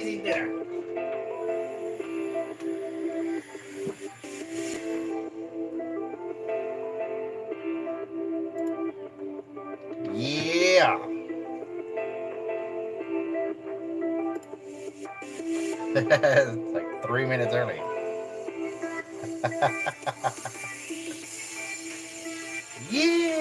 amazing dinner. Yeah. It's like 3 minutes early. Yay!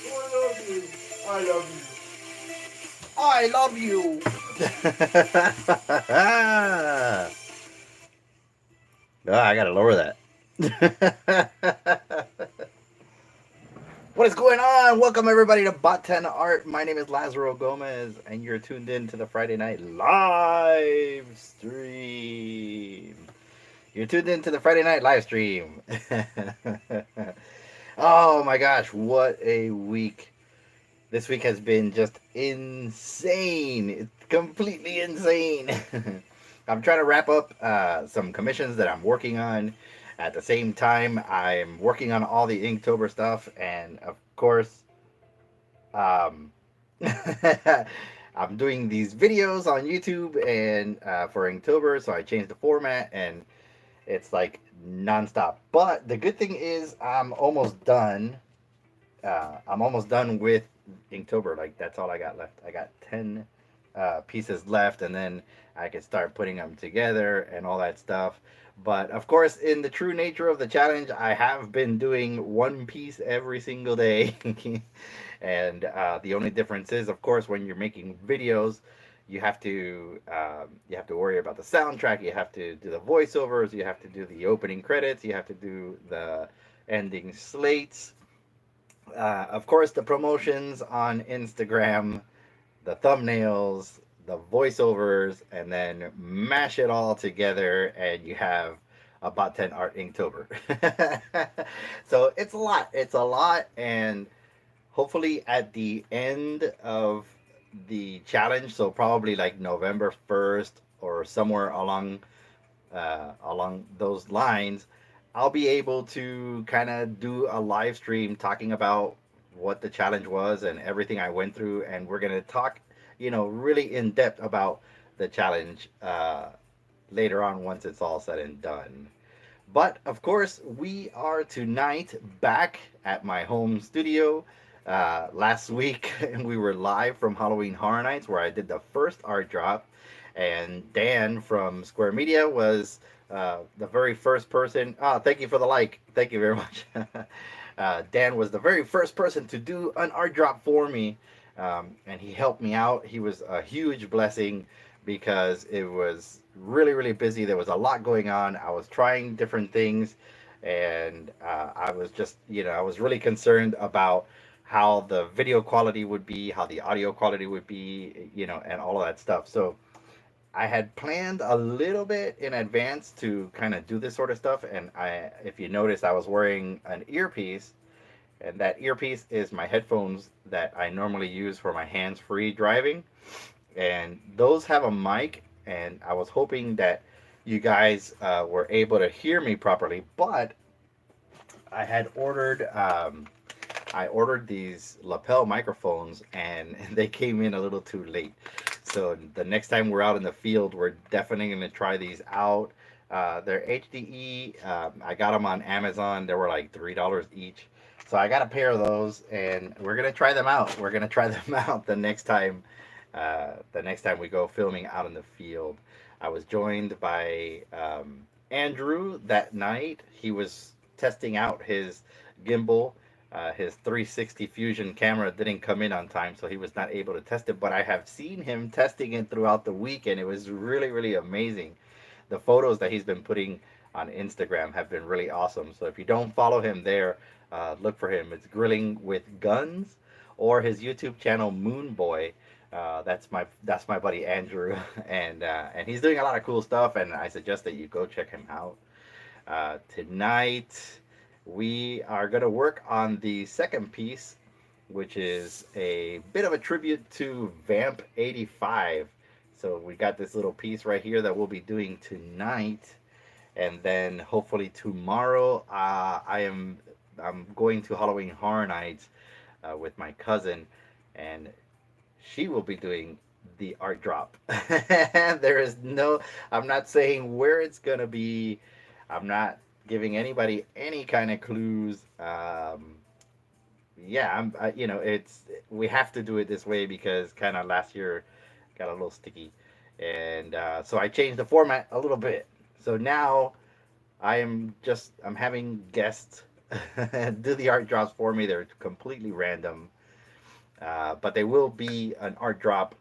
I love you. I love you. I gotta lower that. What is going on? Welcome everybody to Bot 10 Art. My name is Lazaro Gomez, and you're tuned in to the Friday night live stream. You're tuned in to the Friday night live stream. Oh my gosh, what a week. This week has been just insane. It's completely insane. I'm trying to wrap up some commissions that I'm working on. At the same time, I'm working on all the Inktober stuff. And of course, um, I'm doing these videos on YouTube and for Inktober. So I changed the format and it's like nonstop. But the good thing is I'm almost done. I'm almost done with Inktober. Like that's all I got left. I got 10 pieces left, and then I can start putting them together and all that stuff. But of course, in the true nature of the challenge, I have been doing one piece every single day. And the only difference is, of course, when you're making videos, you have to worry about the soundtrack. You have to do the voiceovers. You have to do the opening credits. You have to do the ending slates. Of course, the promotions on Instagram, the thumbnails, the voiceovers, and then mash it all together, and you have a Bot 10 Art Inktober. So it's a lot. It's a lot, and hopefully at the end of the challenge, so probably like November 1st or somewhere along those lines, I'll be able to kind of do a live stream talking about what the challenge was and everything I went through, and we're gonna talk, really in depth about the challenge later on once it's all said and done. But of course, we are tonight back at my home studio. Last week, we were live from Halloween Horror Nights, where I did the first art drop, and Dan from Square Media was the very first person. Ah, thank you for the like. Thank you very much. Dan was the very first person to do an art drop for me, and he helped me out. He was a huge blessing because it was really, really busy. There was a lot going on. I was trying different things, and I was just, I was really concerned about how the video quality would be, how the audio quality would be, and all of that stuff. So I had planned a little bit in advance to kind of do this sort of stuff, and if you notice, I was wearing an earpiece, and that earpiece is my headphones that I normally use for my hands-free driving, and those have a mic, and I was hoping that you guys were able to hear me properly, but I had ordered I ordered these lapel microphones and they came in a little too late. So the next time we're out in the field, we're definitely going to try these out. They're HDE. I got them on Amazon. They were like $3 each. So I got a pair of those, and we're gonna try them out. We're gonna try them out the next time we go filming out in the field. I was joined by Andrew that night. He was testing out his gimbal. His 360 Fusion camera didn't come in on time, so he was not able to test it. But I have seen him testing it throughout the week, and it was really, really amazing. The photos that he's been putting on Instagram have been really awesome. So if you don't follow him there, look for him. It's Grilling with Guns, or his YouTube channel Moon Boy. That's my buddy Andrew, and he's doing a lot of cool stuff. And I suggest that you go check him out. Tonight, we are going to work on the second piece, which is a bit of a tribute to Vamp 85. So we got this little piece right here that we'll be doing tonight, and then hopefully tomorrow, I'm going to Halloween Horror Nights with my cousin, and she will be doing the art drop. There is no, I'm not saying where it's gonna be. I'm not giving anybody any kind of clues. Yeah, it's we have to do it this way because kind of last year got a little sticky, and so I changed the format a little bit. So now I'm having guests do the art drops for me. They're completely random, but they will be an art drop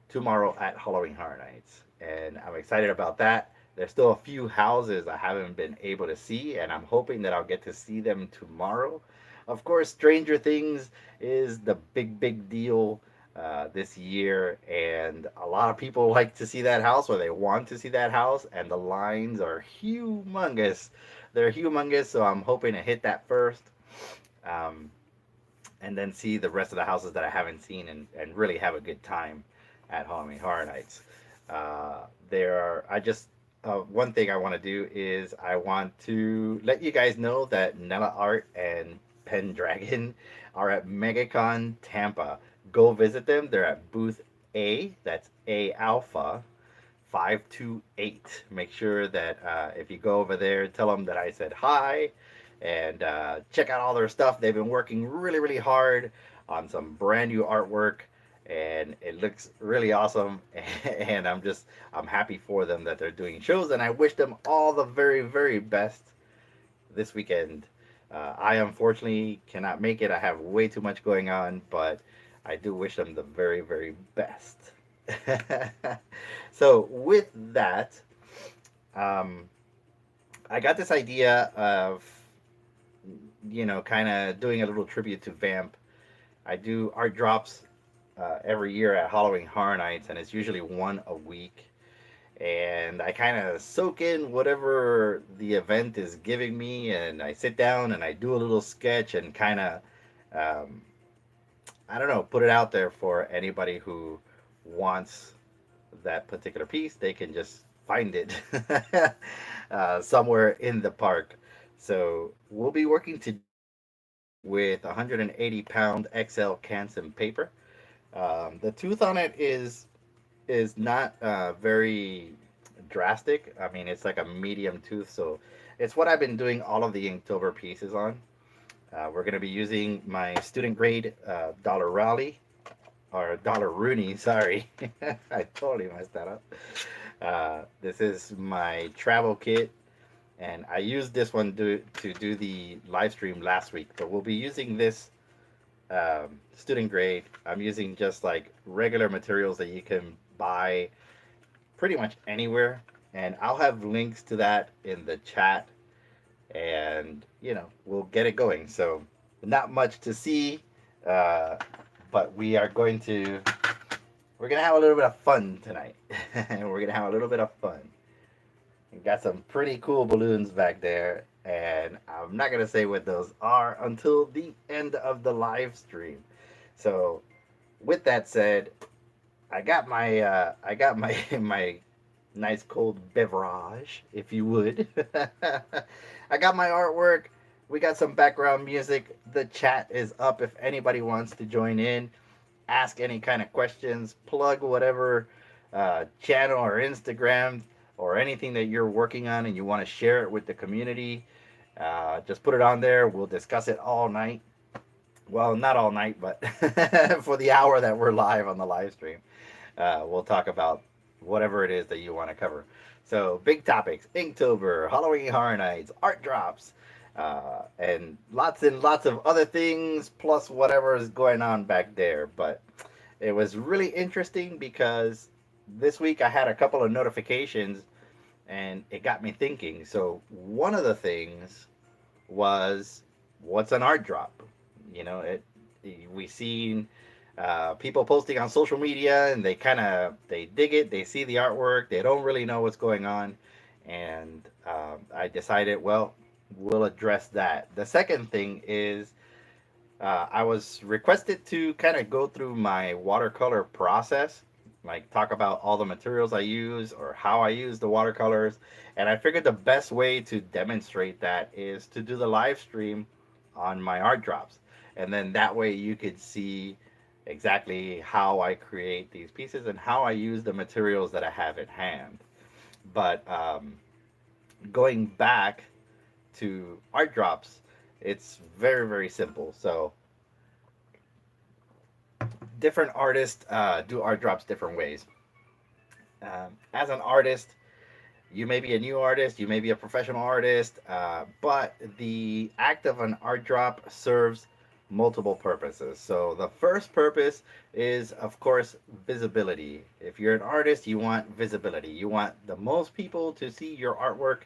tomorrow at Halloween Horror Nights, and I'm excited about that. There's still a few houses I haven't been able to see, and I'm hoping that I'll get to see them tomorrow. Of course, Stranger Things is the big deal this year, and a lot of people like to see that house, or they want to see that house, and the lines are humongous. They're humongous, so I'm hoping to hit that first. Um, and then see the rest of the houses that I haven't seen, and really have a good time at Halloween Horror Nights. There are, I just, one thing I want to do is I want to let you guys know that Nella Art and Pendragon are at MegaCon Tampa. Go visit them. They're at booth A, that's A Alpha 528. Make sure that if you go over there, tell them that I said hi, and check out all their stuff. They've been working really, really hard on some brand new artwork, and it looks really awesome. And I'm happy for them that they're doing shows, and I wish them all the very, very best this weekend. I unfortunately cannot make it. I have way too much going on, but I do wish them the very, very best. So with that, um, I got this idea of, kind of doing a little tribute to Vamp. I do art drops every year at Halloween Horror Nights, and it's usually one a week. And I kind of soak in whatever the event is giving me, and I sit down and I do a little sketch and kind of, um, I don't know, put it out there for anybody who wants that particular piece. They can just find it somewhere in the park. So we'll be working today with 180-pound XL Canson paper. The tooth on it is not very drastic. I mean, it's like a medium tooth, so it's what I've been doing all of the Inktober pieces on. We're going to be using my student grade Dollar Raleigh, or Dollar Rooney, sorry. I totally messed that up. This is my travel kit, and I used this one to do the live stream last week, but we'll be using this student grade. I'm using just like regular materials that you can buy pretty much anywhere, and I'll have links to that in the chat, and we'll get it going. So not much to see, but we're gonna have a little bit of fun tonight. We're gonna have a little bit of fun. We got some pretty cool balloons back there, and I'm not gonna say what those are until the end of the live stream. So with that said, I got my my nice cold beverage, if you would. I got my artwork. We got some background music. The chat is up if anybody wants to join in, ask any kind of questions, plug whatever channel or Instagram or anything that you're working on and you want to share it with the community. Just put it on there. We'll discuss it all night. Well, not all night, but for the hour that we're live on the live stream, we'll talk about whatever it is that you want to cover. So, big topics: Inktober, Halloween Horror Nights, art drops, and lots of other things, plus whatever is going on back there. But it was really interesting because this week I had a couple of notifications and it got me thinking. So, one of the things was, what's an art drop? You know, we seen people posting on social media, and they dig it, they see the artwork, they don't really know what's going on, and I decided, well, we'll address that. The second thing is, I was requested to kind of go through my watercolor process, like talk about all the materials I use or how I use the watercolors. And I figured the best way to demonstrate that is to do the live stream on my art drops. And then that way you could see exactly how I create these pieces and how I use the materials that I have at hand. But going back to art drops, it's very, very simple. So different artists do art drops different ways. As an artist, you may be a new artist, you may be a professional artist, but the act of an art drop serves multiple purposes. So the first purpose is, of course, visibility. If you're an artist, you want visibility. You want the most people to see your artwork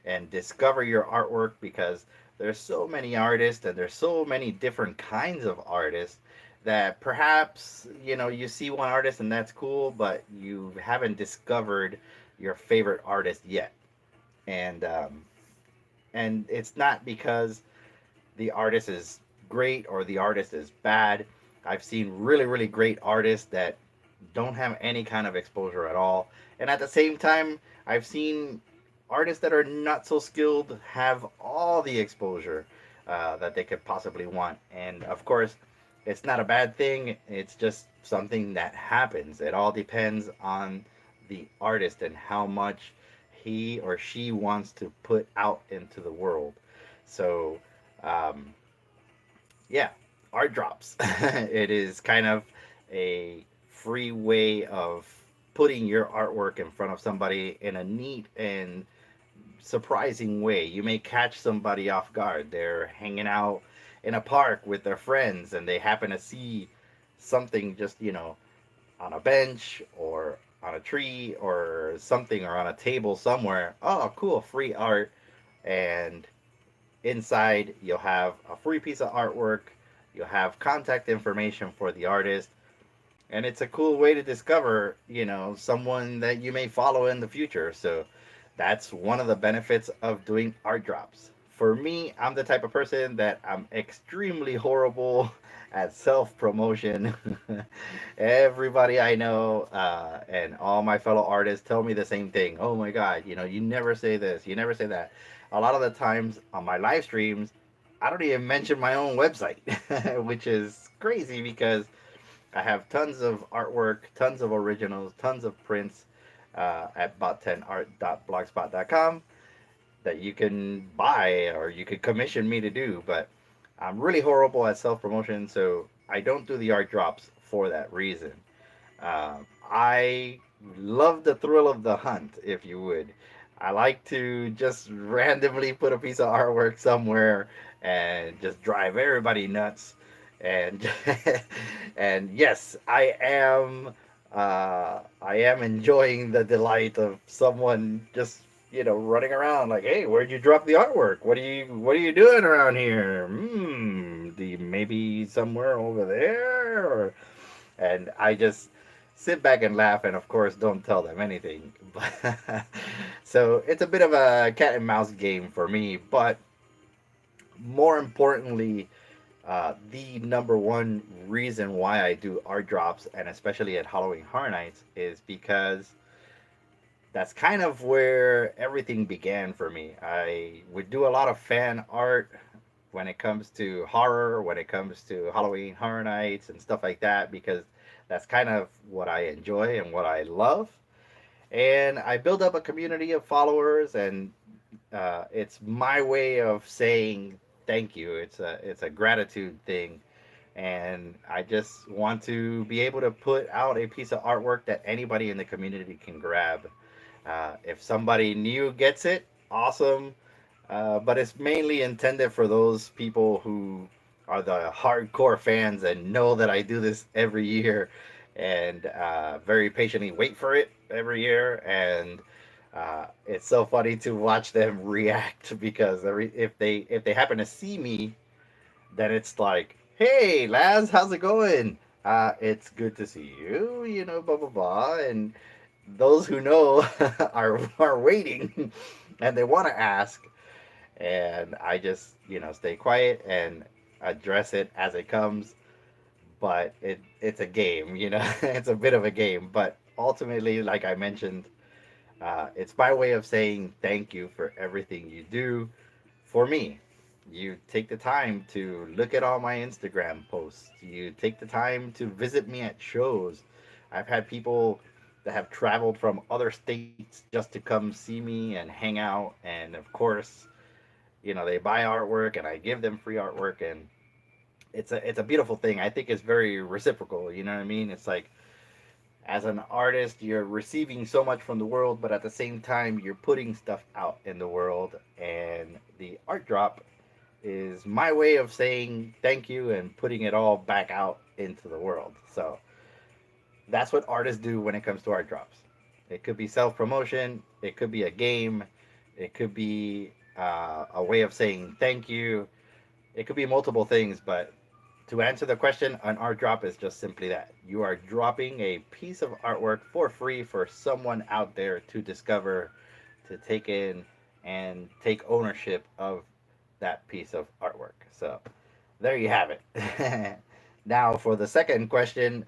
and discover your artwork, because there's so many artists and there's so many different kinds of artists that perhaps, you see one artist and that's cool, but you haven't discovered your favorite artist yet. And um, and it's not because the artist is great or the artist is bad. I've seen really, really great artists that don't have any kind of exposure at all. And at the same time, I've seen artists that are not so skilled have all the exposure that they could possibly want. And of course, it's not a bad thing. It's just something that happens. It all depends on the artist and how much he or she wants to put out into the world. So, um, yeah, art drops. It is kind of a free way of putting your artwork in front of somebody in a neat and surprising way. You may catch somebody off guard. They're hanging out in a park with their friends and they happen to see something just, on a bench or on a tree or something or on a table somewhere. Oh, cool, free art. And inside, you'll have a free piece of artwork. You'll have contact information for the artist. And it's a cool way to discover, someone that you may follow in the future. So that's one of the benefits of doing art drops. For me, I'm the type of person that I'm extremely horrible at self promotion. Everybody I know and all my fellow artists tell me the same thing. Oh my God, you never say this, you never say that. A lot of the times on my live streams, I don't even mention my own website, which is crazy because I have tons of artwork, tons of originals, tons of prints at bot10art.blogspot.com that you can buy or you could commission me to do. But I'm really horrible at self promotion, so I don't do the art drops for that reason. I love the thrill of the hunt, if you would. I like to just randomly put a piece of artwork somewhere and just drive everybody nuts. And and yes, I am enjoying the delight of someone just running around like, hey, where'd you drop the artwork? What are you doing around here? Do you maybe somewhere over there? And I just sit back and laugh, and of course don't tell them anything. So it's a bit of a cat and mouse game for me, but more importantly, the number one reason why I do art drops, and especially at Halloween Horror Nights, is because that's kind of where everything began for me. I would do a lot of fan art when it comes to horror, when it comes to Halloween Horror Nights and stuff like that, because that's kind of what I enjoy and what I love. And I build up a community of followers, and it's my way of saying thank you. It's a gratitude thing, and I just want to be able to put out a piece of artwork that anybody in the community can grab. If somebody new gets it, awesome. But it's mainly intended for those people who are the hardcore fans and know that I do this every year, and very patiently wait for it every year. And it's so funny to watch them react because if they happen to see me, then it's like, "Hey, Laz, how's it going? It's good to see you. Blah blah blah." And those who know are waiting, and they want to ask, and I just stay quiet and address it as it comes. But it's a game, it's a bit of a game. But ultimately, like I mentioned, it's my way of saying thank you for everything you do for me. You take the time to look at all my Instagram posts. You take the time to visit me at shows. I've had people that have traveled from other states just to come see me and hang out. And of course, they buy artwork and I give them free artwork. And it's a beautiful thing. I think it's very reciprocal. You know what I mean? It's like, as an artist, you're receiving so much from the world, but at the same time, you're putting stuff out in the world. And the art drop is my way of saying thank you and putting it all back out into the world. So that's what artists do when it comes to art drops. It could be self promotion, it could be a game, it could be a way of saying thank you, it could be multiple things. But to answer the question, an art drop is just simply that. You are dropping a piece of artwork for free for someone out there to discover, to take in, and take ownership of that piece of artwork. So there you have it. Now, for the second question,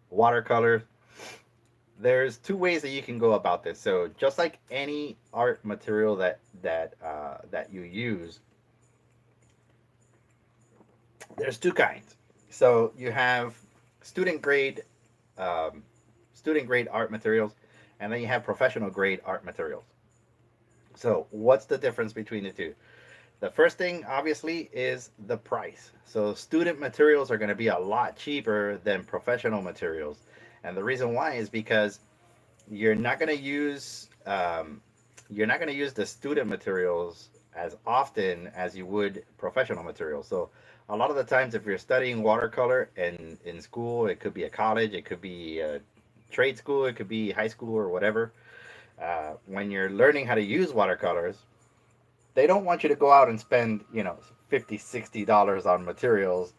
watercolor. There's two ways that you can go about this. So just like any art material that you use, there's two kinds. So you have student grade um, student grade art materials, and then you have professional grade art materials. So what's the difference between the two? The first thing, obviously, is the price. So student materials are going to be a lot cheaper than professional materials, and the reason why is because you're not going to use the student materials as often as you would professional materials. So a lot of the times, if you're studying watercolor in school, it could be a college, it could be a trade school, it could be high school or whatever. When you're learning how to use watercolors, they don't want you to go out and spend 50, $60 on materials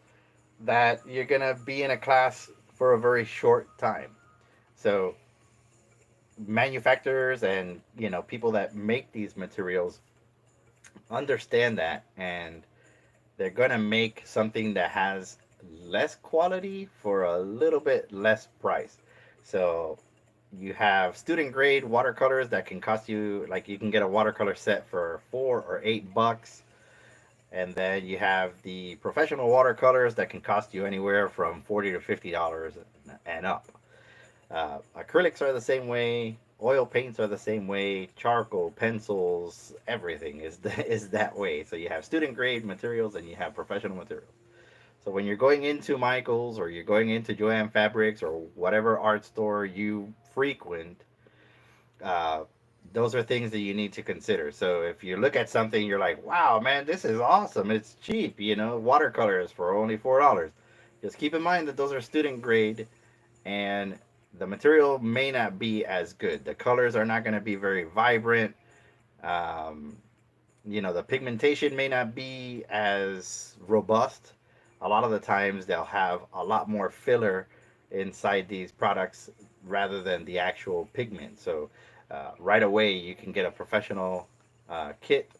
that you're gonna be in a class for a very short time. So manufacturers and people that make these materials understand that, and they're gonna make something that has less quality for a little bit less price. So you have student grade watercolors that can cost you, like, you can get a watercolor set for $4 or $8, and then you have the professional watercolors that can cost you anywhere from $40 to $50 and up. Acrylics are the same way. Oil paints are the same way. Charcoal, pencils, everything is that way. So you have student grade materials and you have professional materials. So when you're going into Michael's or you're going into Joanne Fabrics or whatever art store you frequent, uh, those are things that you need to consider. So if you look at something, you're like, "Wow, man, this is awesome! It's cheap." Watercolors for only $4. Just keep in mind that those are student grade, and the material may not be as good. The colors are not going to be very vibrant. Um, the pigmentation may not be as robust. A lot of the times they'll have a lot more filler inside these products rather than the actual pigment. So right away you can get a professional kit,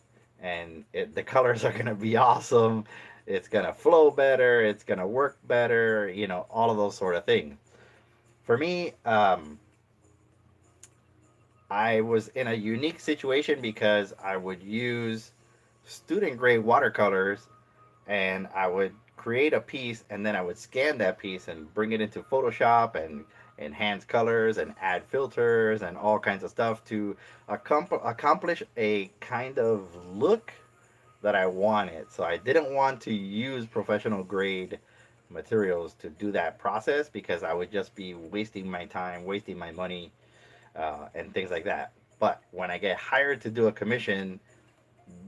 and the colors are going to be awesome. It's going to flow better. It's going to work better. All of those sort of things. For me, I was in a unique situation because I would use student grade watercolors, and I would create a piece, and then I would scan that piece and bring it into Photoshop and enhance colors and add filters and all kinds of stuff to accomplish a kind of look that I wanted. So I didn't want to use professional grade materials to do that process because I would just be wasting my time, wasting my money, and things like that. But when I get hired to do a commission,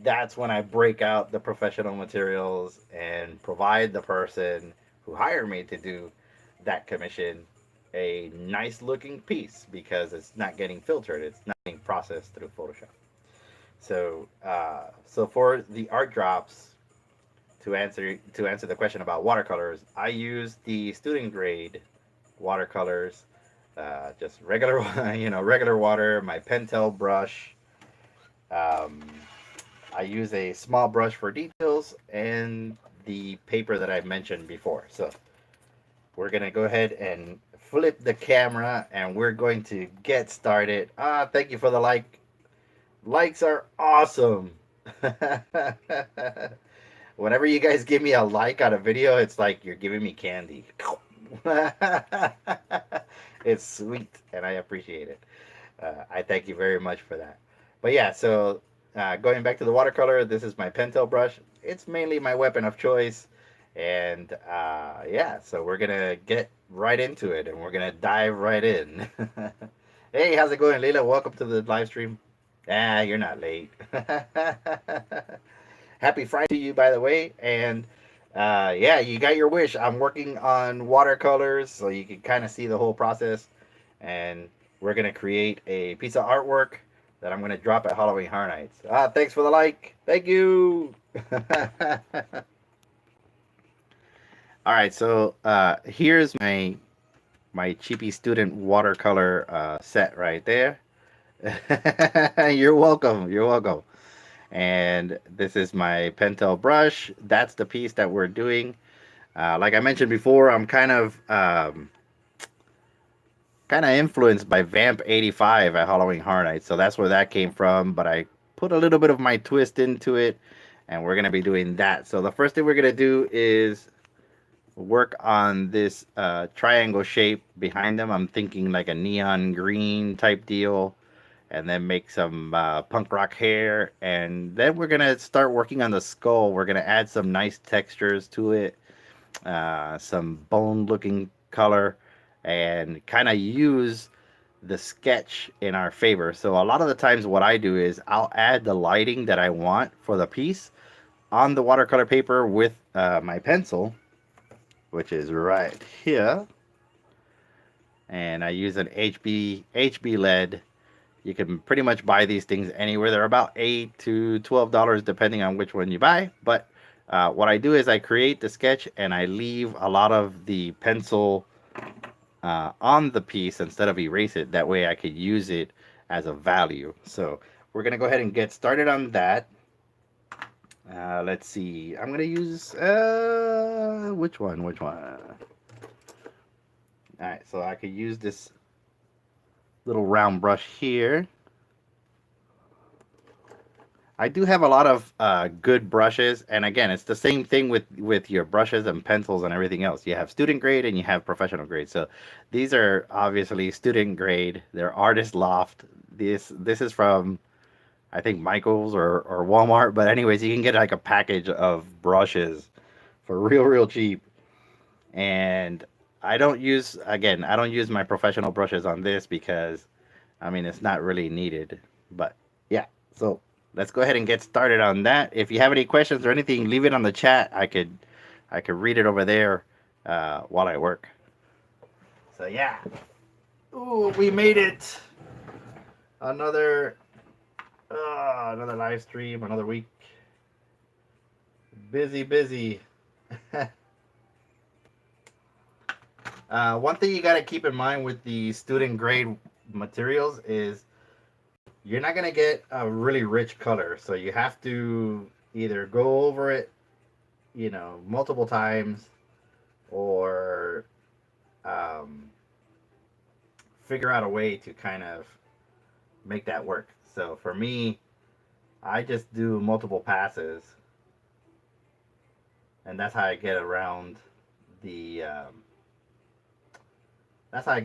that's when I break out the professional materials and provide the person who hired me to do that commission a nice looking piece because it's not getting filtered, it's not being processed through Photoshop. So for the art drops, to answer the question about watercolors, I use the student grade watercolors, just regular regular water, my Pentel brush. Um, I use a small brush for details and the paper that I mentioned before. So we're gonna go ahead and flip the camera and we're going to get started. Thank you for the like. Likes are awesome. Whenever you guys give me a like on a video, it's like you're giving me candy. It's sweet and I appreciate it. I thank you very much for that. But yeah, so going back to the watercolor, this is my Pentel brush. It's mainly my weapon of choice. And yeah, so we're going to get right into it and we're going to dive right in. Hey, how's it going, Leila? Welcome to the live stream. You're not late. Happy Friday to you, by the way. And yeah, you got your wish. I'm working on watercolors so you can kind of see the whole process. And we're going to create a piece of artwork that I'm going to drop at Halloween Horror Nights. Thanks for the like. Thank you. All right, so here's my cheapy student watercolor set right there. You're welcome. You're welcome. And this is my Pentel brush. That's the piece that we're doing. Like I mentioned before, I'm kind of influenced by Vamp 85 at Halloween Horror Nights, so that's where that came from. But I put a little bit of my twist into it, and we're gonna be doing that. So the first thing we're gonna do is work on this triangle shape behind them. I'm thinking like a neon green type deal, and then make some punk rock hair, and then we're gonna start working on the skull. We're gonna add some nice textures to it, some bone looking color, and kind of use the sketch in our favor. So a lot of the times what I do is I'll add the lighting that I want for the piece on the watercolor paper with my pencil, which is right here, and I use an HB lead. You can pretty much buy these things anywhere. They're about $8 to $12 depending on which one you buy. But what I do is I create the sketch and I leave a lot of the pencil on the piece instead of erase it. That way I could use it as a value. So we're gonna go ahead and get started on that. Let's see. I'm gonna use which one? Which one? All right. So I could use this little round brush here. I do have a lot of good brushes, and again, it's the same thing with your brushes and pencils and everything else. You have student grade and you have professional grade. So these are obviously student grade. They're Artist Loft. This is from I think Michaels or Walmart. But anyways, you can get like a package of brushes for real cheap. And I don't use my professional brushes on this because I mean it's not really needed. But yeah, so let's go ahead and get started on that. If you have any questions or anything, leave it on the chat. I could read it over there while I work. So yeah. Ooh, we made it. Another another live stream, another week. Busy. One thing you got to keep in mind with the student grade materials is you're not going to get a really rich color. So you have to either go over it, multiple times or um, figure out a way to kind of make that work. So for me, I just do multiple passes, and the that's how I get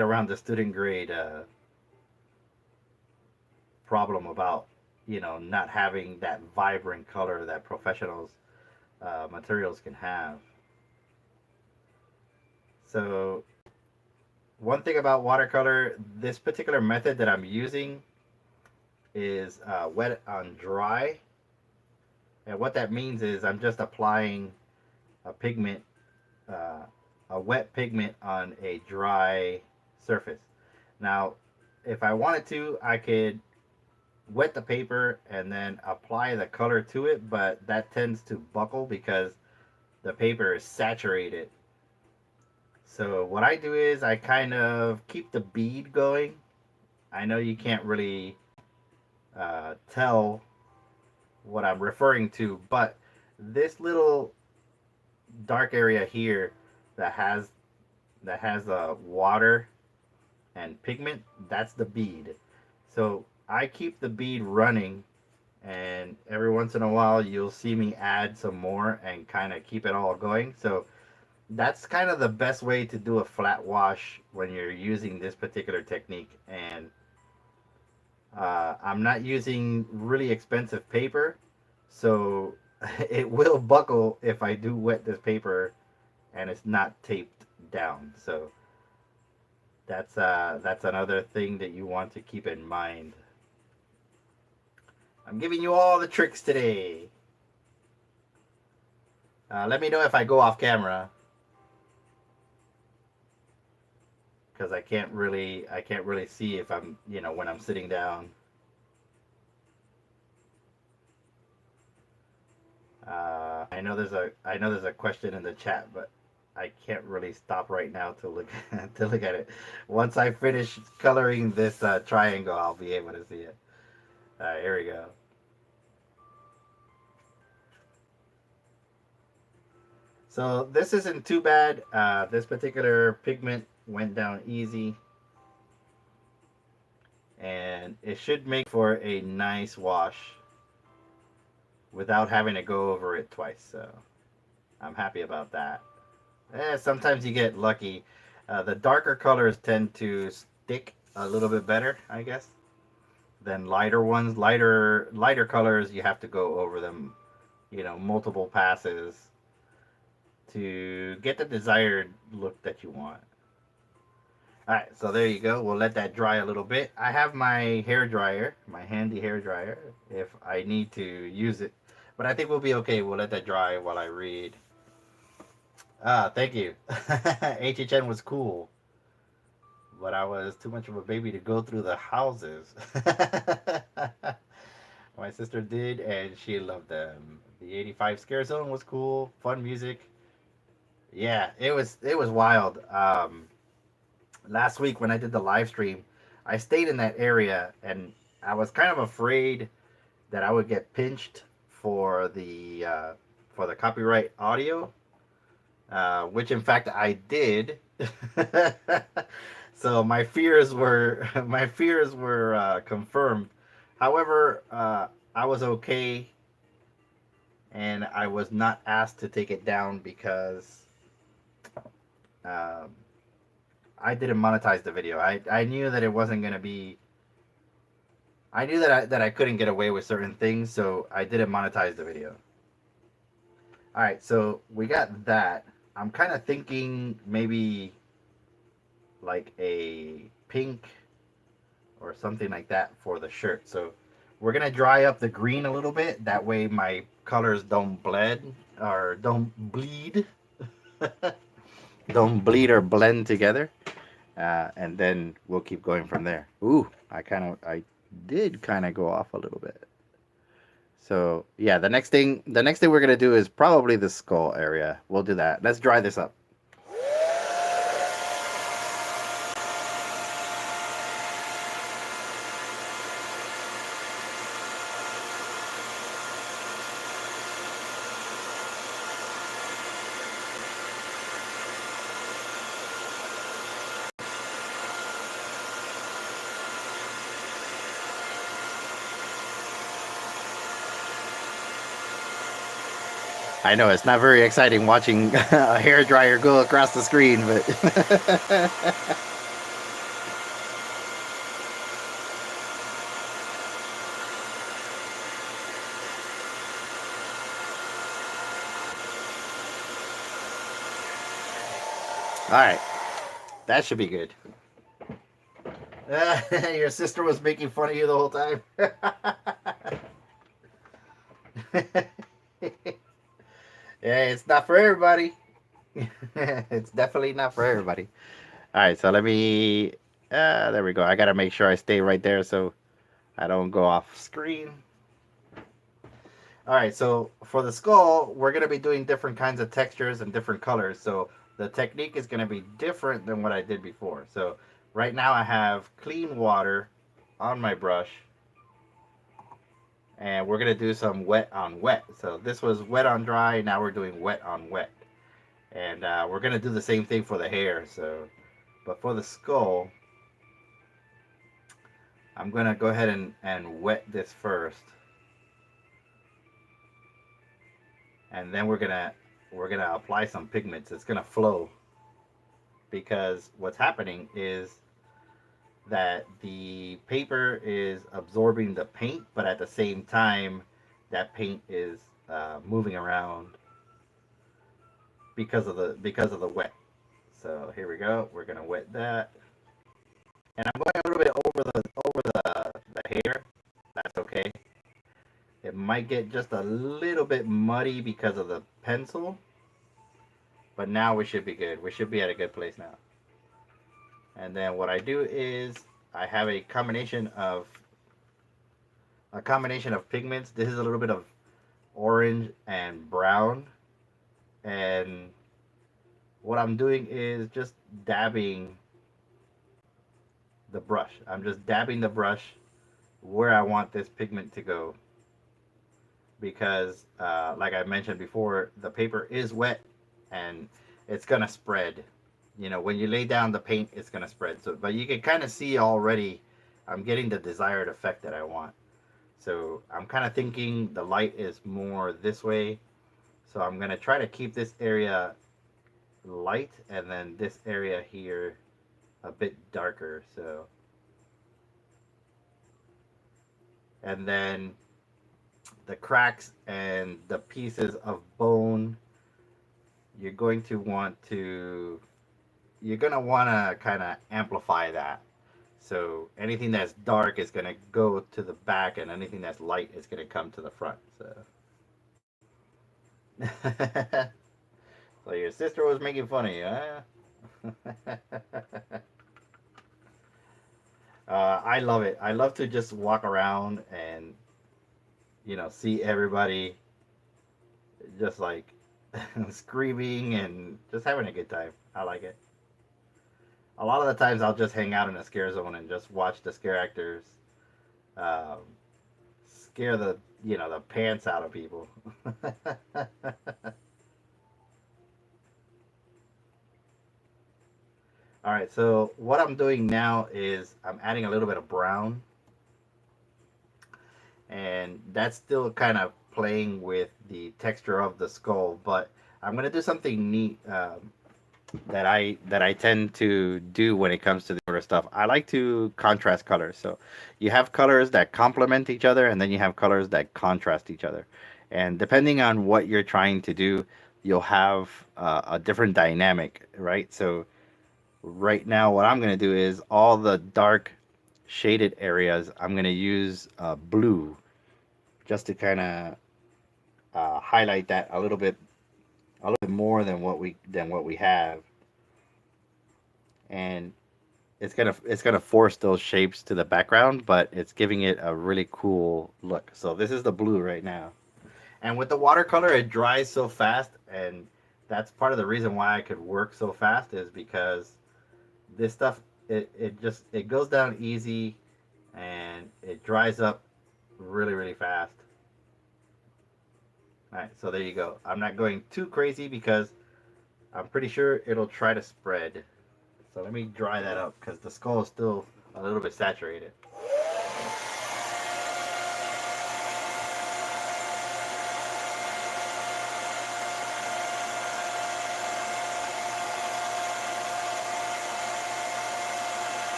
around the student grade problem about not having that vibrant color that professionals materials can have. So one thing about watercolor, this particular method that I'm using is wet on dry, and what that means is I'm just applying a pigment, uh, a wet pigment on a dry surface. Now, if I wanted to, I could wet the paper and then apply the color to it, but that tends to buckle because the paper is saturated. So what I do is I kind of keep the bead going. I know you can't really tell what I'm referring to, but this little dark area here that has water and pigment, that's the bead. So I keep the bead running, and every once in a while you'll see me add some more and kind of keep it all going. So that's kind of the best way to do a flat wash when you're using this particular technique. And I'm not using really expensive paper, so it will buckle if I do wet this paper and it's not taped down. So that's another thing that you want to keep in mind. I'm giving you all the tricks today. Let me know if I go off camera, because I can't really see if I'm when I'm sitting down. I know there's a question in the chat, but I can't really stop right now to look to look at it. Once I finish coloring this triangle, I'll be able to see it. All right, here we go. So this isn't too bad. This particular pigment went down easy, and it should make for a nice wash without having to go over it twice. So I'm happy about that. Sometimes you get lucky. The darker colors tend to stick a little bit better, I guess, than lighter ones. Lighter colors, you have to go over them, multiple passes to get the desired look that you want. Alright, so there you go. We'll let that dry a little bit. I have my hair dryer, my handy hair dryer, if I need to use it. But I think we'll be okay. We'll let that dry while I read. Thank you. HHN was cool, but I was too much of a baby to go through the houses. My sister did, and she loved them. The 85 Scare Zone was cool. Fun music. Yeah, it was wild. Last week when I did the live stream, I stayed in that area, and I was kind of afraid that I would get pinched for the copyright audio, which in fact I did. So my fears were confirmed. However, I was okay, and I was not asked to take it down because um, I didn't monetize the video. I knew that it wasn't gonna be. I knew that I couldn't get away with certain things, so I didn't monetize the video. All right, so we got that. I'm kind of thinking maybe like a pink or something like that for the shirt. So we're gonna dry up the green a little bit. That way my colors don't blend or don't bleed. Don't bleed or blend together. And then we'll keep going from there. Ooh, I did kind of go off a little bit. So yeah, the next thing we're gonna do is probably the skull area. We'll do that. Let's dry this up. I know it's not very exciting watching a hair dryer go across the screen, but all right, that should be good. Your sister was making fun of you the whole time. Yeah, it's not for everybody. It's definitely not for everybody. All right, so let me. There we go. I gotta make sure I stay right there so I don't go off screen. All right, so for the skull, we're gonna be doing different kinds of textures and different colors. So the technique is gonna be different than what I did before. So right now I have clean water on my brush, and we're gonna do some wet on wet. So this was wet on dry. Now we're doing wet on wet, and we're gonna do the same thing for the hair. So, but for the skull, I'm gonna go ahead and wet this first, and then we're gonna apply some pigments. It's gonna flow because what's happening is that the paper is absorbing the paint, but at the same time, that paint is moving around because of the wet. So here we go. We're gonna wet that, and I'm going a little bit over the hair. That's okay. It might get just a little bit muddy because of the pencil, but now we should be good. We should be at a good place now. And then what I do is I have a combination of pigments. This is a little bit of orange and brown, and what I'm doing is just dabbing the brush. I'm just dabbing the brush where I want this pigment to go because, like I mentioned before, the paper is wet and it's gonna spread. When you lay down the paint, it's gonna spread. So, but you can kind of see already, I'm getting the desired effect that I want. So I'm kind of thinking the light is more this way. So I'm gonna try to keep this area light and then this area here a bit darker. So, and then the cracks and the pieces of bone, you're going to want to you're going to want to kind of amplify that. So anything that's dark is going to go to the back, and anything that's light is going to come to the front. So so your sister was making fun of you, huh? I love it. I love to just walk around and see everybody just like screaming and just having a good time. I like it. A lot of the times I'll just hang out in a scare zone and just watch the scare actors um, scare the pants out of people. All right, so what I'm doing now is I'm adding a little bit of brown, and that's still kind of playing with the texture of the skull. But I'm gonna do something neat that I tend to do when it comes to the order stuff. I like to contrast colors. So you have colors that complement each other, and then you have colors that contrast each other. And depending on what you're trying to do, you'll have a different dynamic, right? So right now, what I'm going to do is all the dark shaded areas, I'm going to use blue just to kind of highlight that a little bit more than what we have, and it's gonna force those shapes to the background, but it's giving it a really cool look. So this is the blue right now, and with the watercolor, it dries so fast, and that's part of the reason why I could work so fast is because this stuff it goes down easy, and it dries up really really fast. All right, so there you go. I'm not going too crazy because I'm pretty sure it'll try to spread. So let me dry that up because the skull is still a little bit saturated.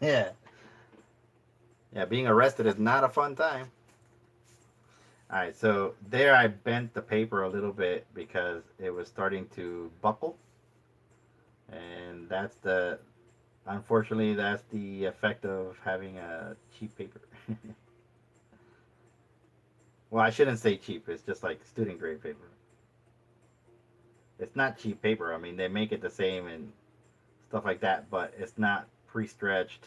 Yeah. Yeah, being arrested is not a fun time. All right, so there I bent the paper a little bit because it was starting to buckle, and unfortunately, that's the effect of having a cheap paper. Well, I shouldn't say cheap. It's just like student grade paper. It's not cheap paper. I mean, they make it the same and stuff like that, but it's not pre-stretched.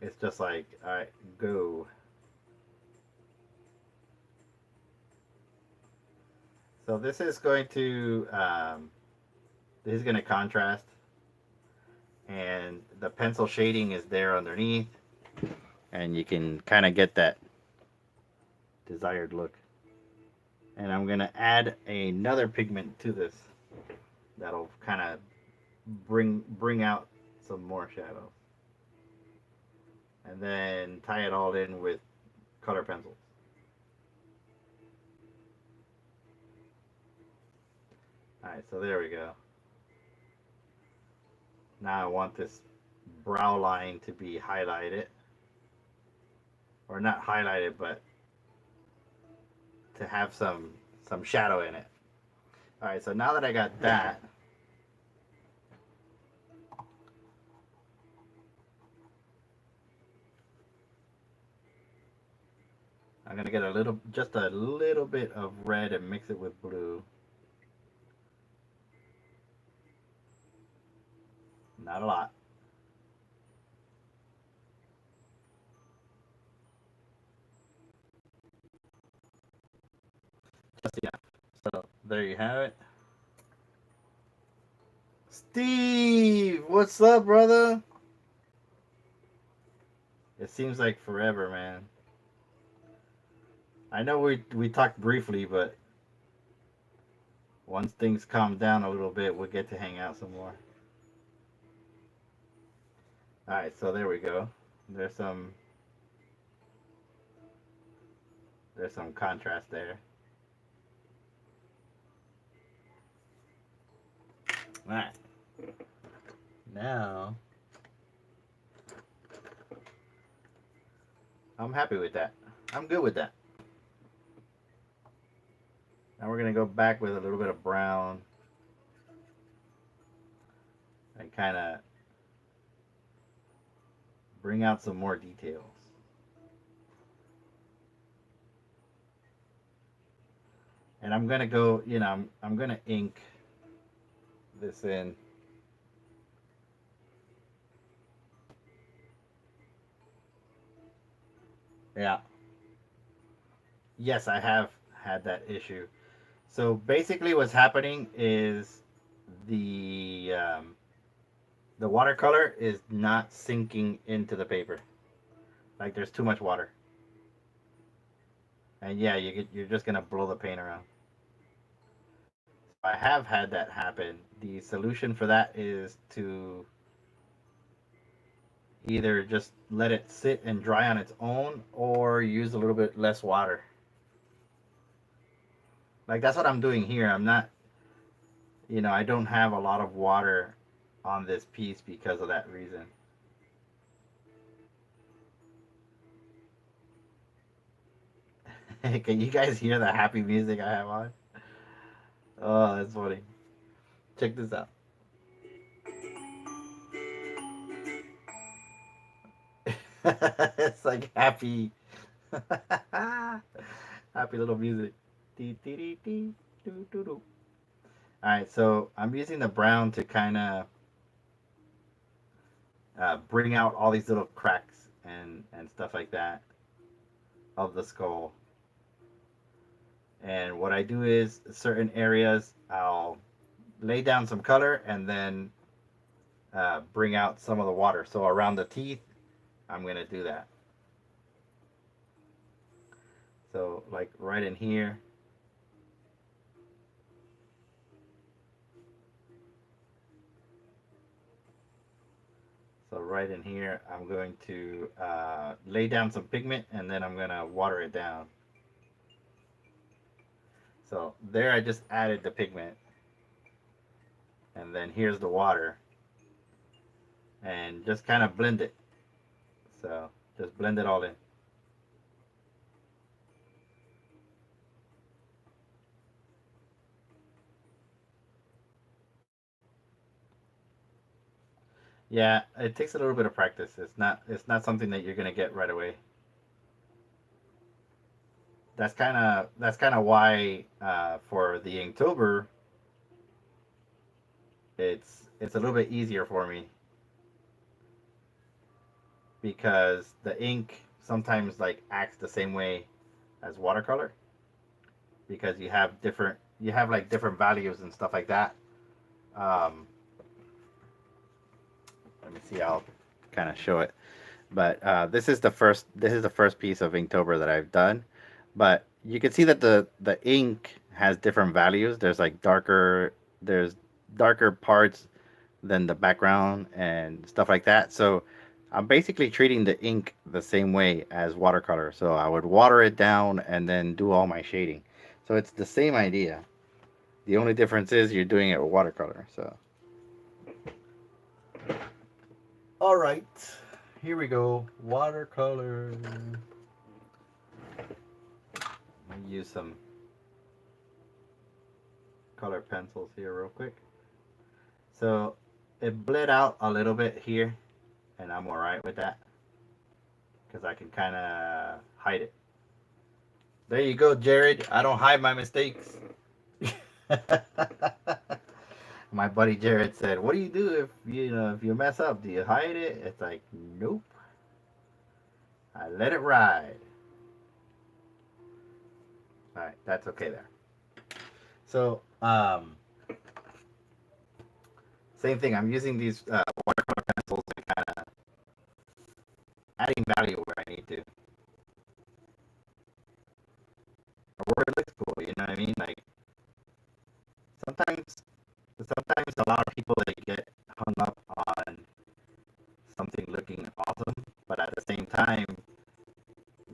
It's just like, all right, go. So this is going to contrast, and the pencil shading is there underneath, and you can kind of get that desired look. And I'm going to add another pigment to this that'll kind of bring out some more shadow, and then tie it all in with color pencils. All right, so there we go. Now I want this brow line to be highlighted, or not highlighted, but to have some shadow in it. All right, so now that I got that, I'm gonna get just a little bit of red and mix it with blue. Not a lot. Just enough. So there you have it. Steve, what's up, brother? It seems like forever, man. I know we talked briefly, but once things calm down a little bit, we'll get to hang out some more. All right, so there we go. There's some there's some contrast there. All right. Now I'm happy with that. I'm good with that. Now we're gonna go back with a little bit of brown and kind of bring out some more details. And I'm gonna go, I'm gonna ink this in. Yeah. Yes, I have had that issue. So basically, what's happening is the um, the watercolor is not sinking into the paper. Like there's too much water, and yeah, you're just gonna blow the paint around. I have had that happen. The solution for that is to either just let it sit and dry on its own, or use a little bit less water. Like that's what I'm doing here. I'm not, I don't have a lot of water on this piece because of that reason. Can you guys hear the happy music I have on? Oh, that's funny. Check this out. It's like happy, happy little music. Dee, dee, dee, dee, doo, doo, doo. All right, so I'm using the brown to kind of bring out all these little cracks and stuff like that of the skull. And what I do is certain areas I'll lay down some color and then bring out some of the water. So around the teeth, I'm going to do that. So like right in here. So right in here, I'm going to lay down some pigment and then I'm going to water it down. So there I just added the pigment. and then here's the water, and just kind of blend it. So just blend it all in. Yeah, it takes a little bit of practice. It's not something that you're gonna get right away. That's kind of why for the Inktober it's a little bit easier for me because the ink sometimes like acts the same way as watercolor because you have like different values and stuff like that. Um, Let me see. I'll kind of show it. But this is the first piece of Inktober that I've done. But you can see that the ink has different values. There's darker parts than the background and stuff like that. So I'm basically treating the ink the same way as watercolor. So I would water it down and then do all my shading. So it's the same idea. The only difference is you're doing it with watercolor. So all right, here we go. Watercolor. Let me use some color pencils here real quick. So it bled out a little bit here, and I'm alright with that because I can kind of hide it. There you go, Jared. I don't hide my mistakes. My buddy Jared said, "What do you do if you mess up? Do you hide it?" It's like, nope. I let it ride. All right, that's okay there. So, same thing. I'm using these watercolor pencils and kind of adding value where I need to, or where it looks cool. You know what I mean? Like sometimes, sometimes a lot of people they get hung up on something looking awesome, but at the same time,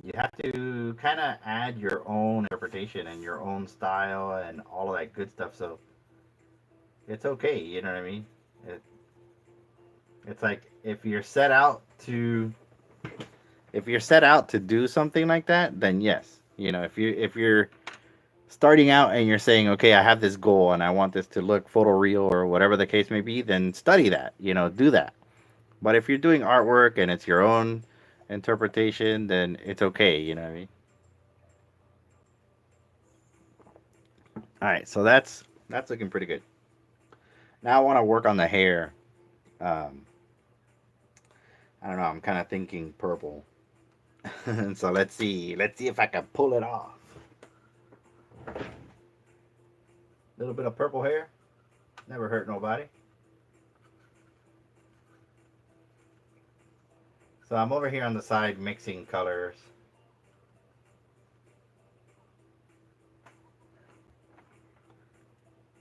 you have to kind of add your own interpretation and your own style and all of that good stuff. So it's okay. You know what I mean? It, it's like if you're set out to do something like that, then yes. You know, if you're starting out and you're saying, okay, I have this goal and I want this to look photoreal or whatever the case may be, then study that. You know, do that. But if you're doing artwork and it's your own interpretation, then it's okay. You know what I mean? All right, so that's looking pretty good. Now I want to work on the hair. Um, I don't know. I'm kind of thinking purple. So let's see if I can pull it off. A little bit of purple hair, never hurt nobody. So I'm over here on the side mixing colors.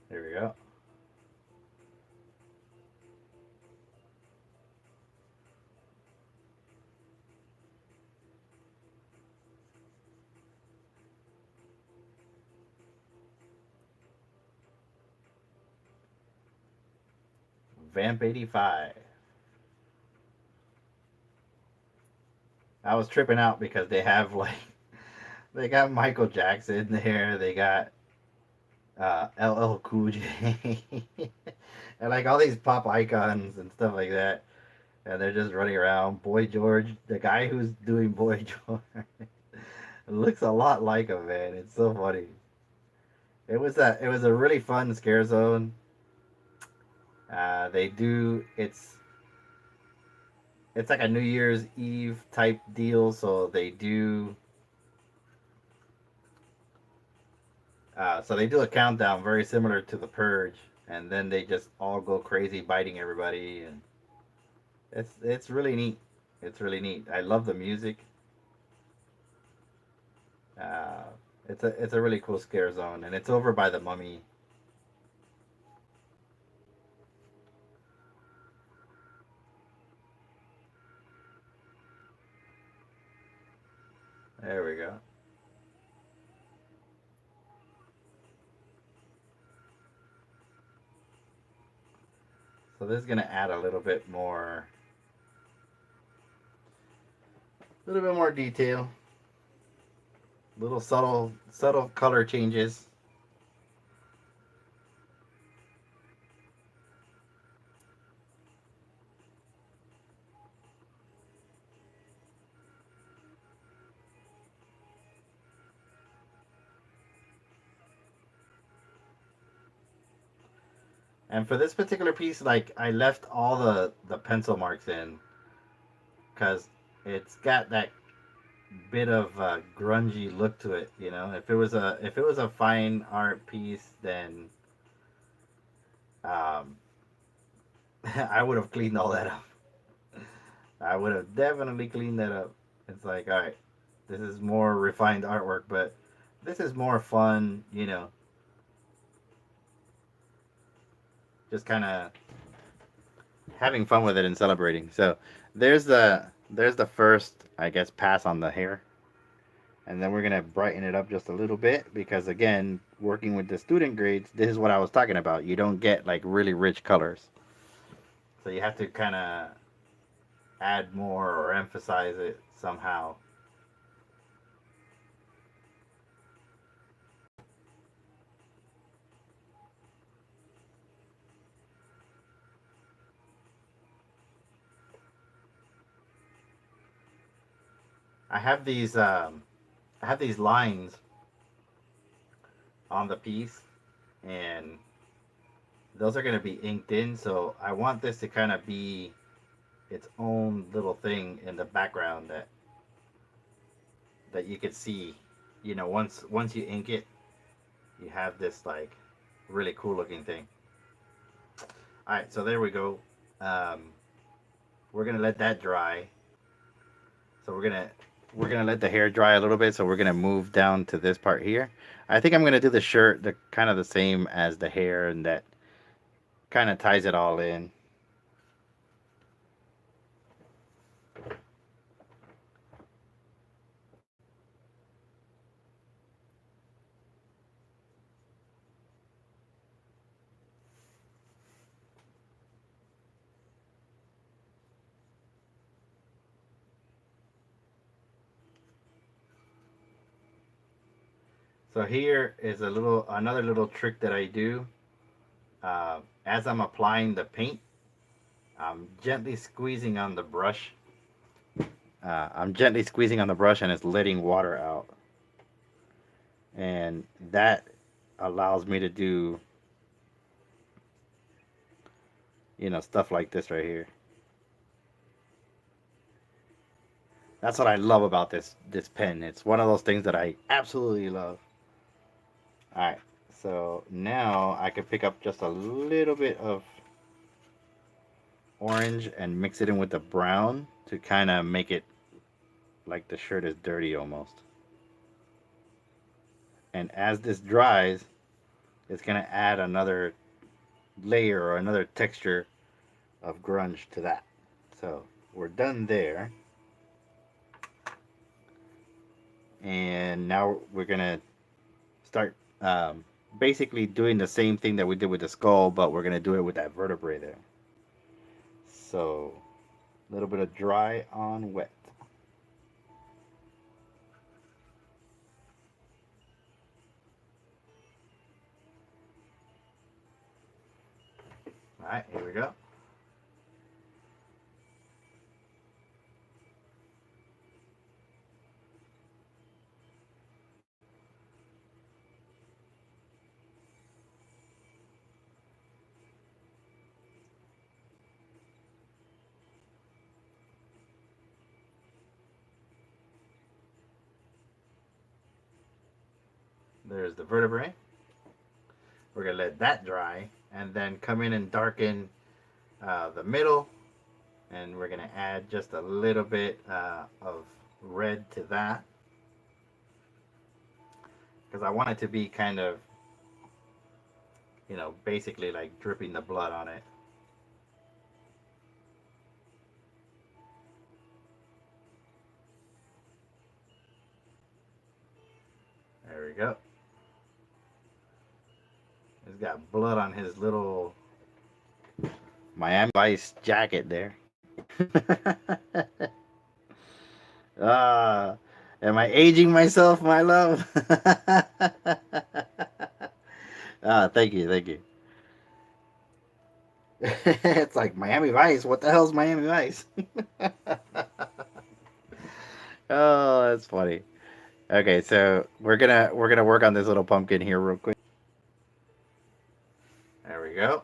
There we go. Vamp 85. I was tripping out because they have like they got Michael Jackson there. They got LL Cool J, and like all these pop icons and stuff like that. And they're just running around. Boy George, the guy who's doing Boy George, looks a lot like him, man. It's so funny. It was a really fun scare zone. They do it's like a New Year's Eve type deal, so they do a countdown very similar to the Purge, and then they just all go crazy biting everybody, and it's really neat. It's really neat. I love the music. Uh, it's a really cool scare zone, and it's over by the Mummy. There we go. So this is gonna add a little bit more detail, little subtle color changes. And for this particular piece, like I left all the pencil marks in because it's got that bit of grungy look to it. You know, if it was a fine art piece, then um, I would have cleaned all that up. I would have definitely cleaned that up. It's like, all right, this is more refined artwork, but this is more fun. You know, just kind of having fun with it and celebrating. So there's the first, I guess, pass on the hair, and then we're gonna brighten it up just a little bit because again, working with the student grades, this is what I was talking about. You don't get like really rich colors, so you have to kind of add more or emphasize it somehow. I have these I have these lines on the piece, and those are going to be inked in. So I want this to kind of be its own little thing in the background that you could see. You know, once you ink it, you have this like really cool looking thing. All right, so there we go. Um, we're gonna let that dry. So we're gonna let the hair dry a little bit. So we're gonna move down to this part here. I think I'm gonna do the shirt the kind of the same as the hair, and that kind of ties it all in. So here is another little trick that I do. As I'm applying the paint, I'm gently squeezing on the brush. I'm gently squeezing on the brush, and it's letting water out, and that allows me to do stuff like this right here. That's what I love about this pen. It's one of those things that I absolutely love. All right, so now I can pick up just a little bit of orange and mix it in with the brown to kind of make it like the shirt is dirty almost. And as this dries, it's going to add another layer or another texture of grunge to that. So we're done there. And now we're going to start basically doing the same thing that we did with the skull, but we're going to do it with that vertebrae there. So a little bit of dry on wet. All right, here we go. There's the vertebrae. We're going to let that dry and then come in and darken the middle. And we're going to add just a little bit of red to that because I want it to be kind of, basically like dripping the blood on it. There we go. He's got blood on his little Miami Vice jacket there. Ah, am I aging myself, my love? Thank you, thank you. It's like Miami Vice. What the hell's Miami Vice? Oh, that's funny. Okay, so we're gonna work on this little pumpkin here real quick. There we go.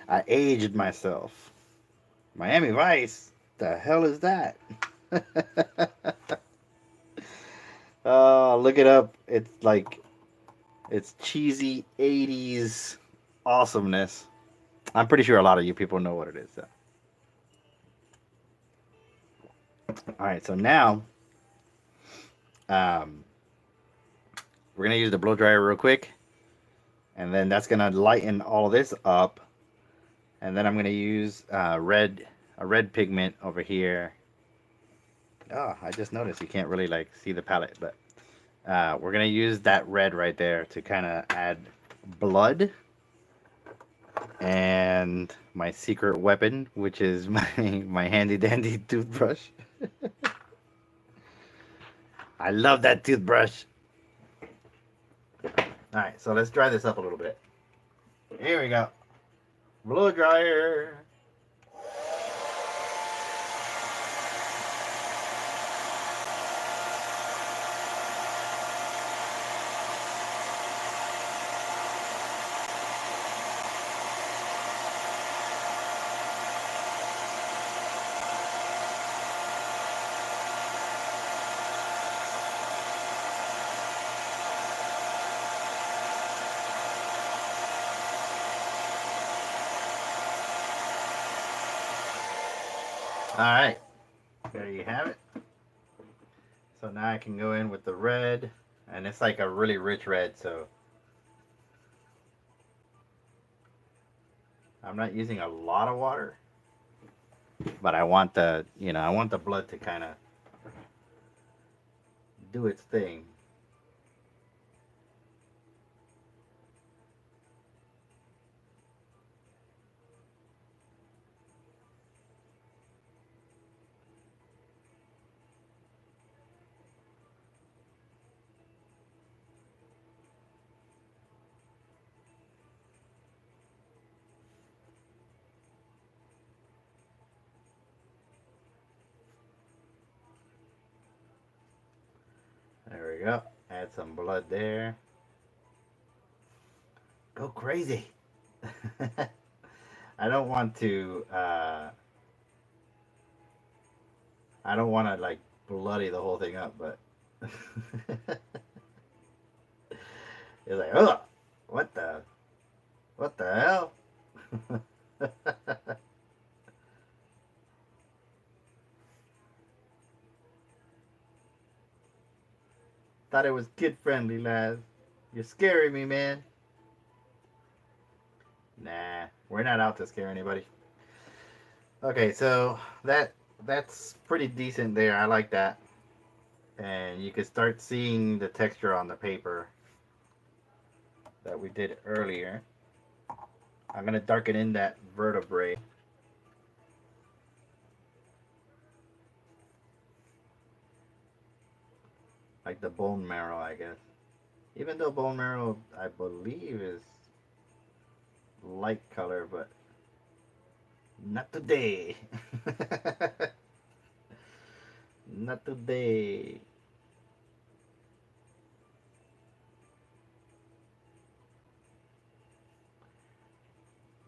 I aged myself. Miami Vice. The hell is that? Oh, look it up. It's like it's cheesy '80s awesomeness. I'm pretty sure a lot of you people know what it is. So. All right, so now um, we're gonna use the blow dryer real quick, and then that's gonna lighten all of this up, and then I'm gonna use a red pigment over here. Oh, I just noticed you can't really like see the palette, but we're gonna use that red right there to kind of add blood and my secret weapon, which is my handy dandy toothbrush. I love that toothbrush. All right, so let's dry this up a little bit. Here we go. Blow dryer. All right, there you have it. So now I can go in with the red, and it's like a really rich red, so I'm not using a lot of water, but I want I want the blood to kind of do its thing. There we go. Add some blood there. Go crazy. I don't want to. I don't want to like bloody the whole thing up, but it's like, oh, what the, what the hell? Thought it was kid friendly, lads. You're scaring me, man. Nah, we're not out to scare anybody. Okay, so that's pretty decent there. I like that. And you can start seeing the texture on the paper that we did earlier. I'm gonna darken in that vertebrae. Like the bone marrow, I guess. Even though bone marrow, I believe, is light color, but not today. Not today.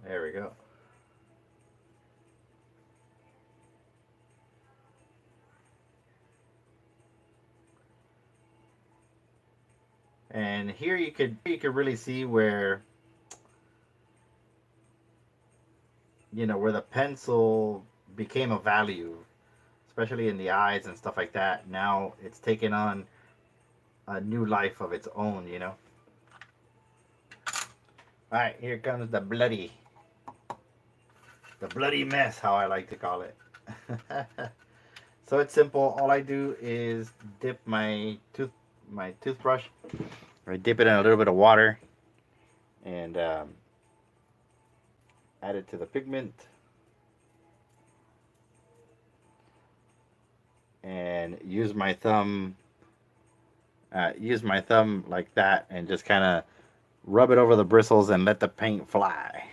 There we go. And here you could really see where where the pencil became a value, especially in the eyes and stuff like that. Now it's taken on a new life of its own. All right, here comes the bloody mess, how I like to call it. So it's simple. All I do is dip my toothbrush. I dip it in a little bit of water, and add it to the pigment, and use my thumb like that, and just kind of rub it over the bristles and let the paint fly.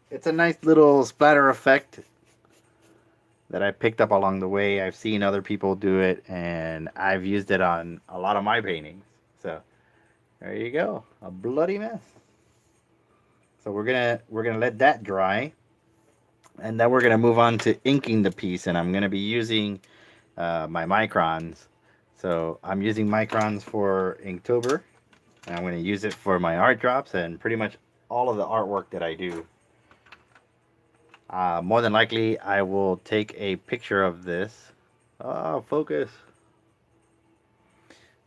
It's a nice little splatter effect that I picked up along the way. I've seen other people do it, and I've used it on a lot of my paintings. So there you go, a bloody mess. So we're gonna let that dry, and then we're gonna move on to inking the piece. And I'm gonna be using my microns. So I'm using microns for Inktober, and I'm gonna use it for my art drops and pretty much all of the artwork that I do. More than likely, I will take a picture of this. Oh, focus.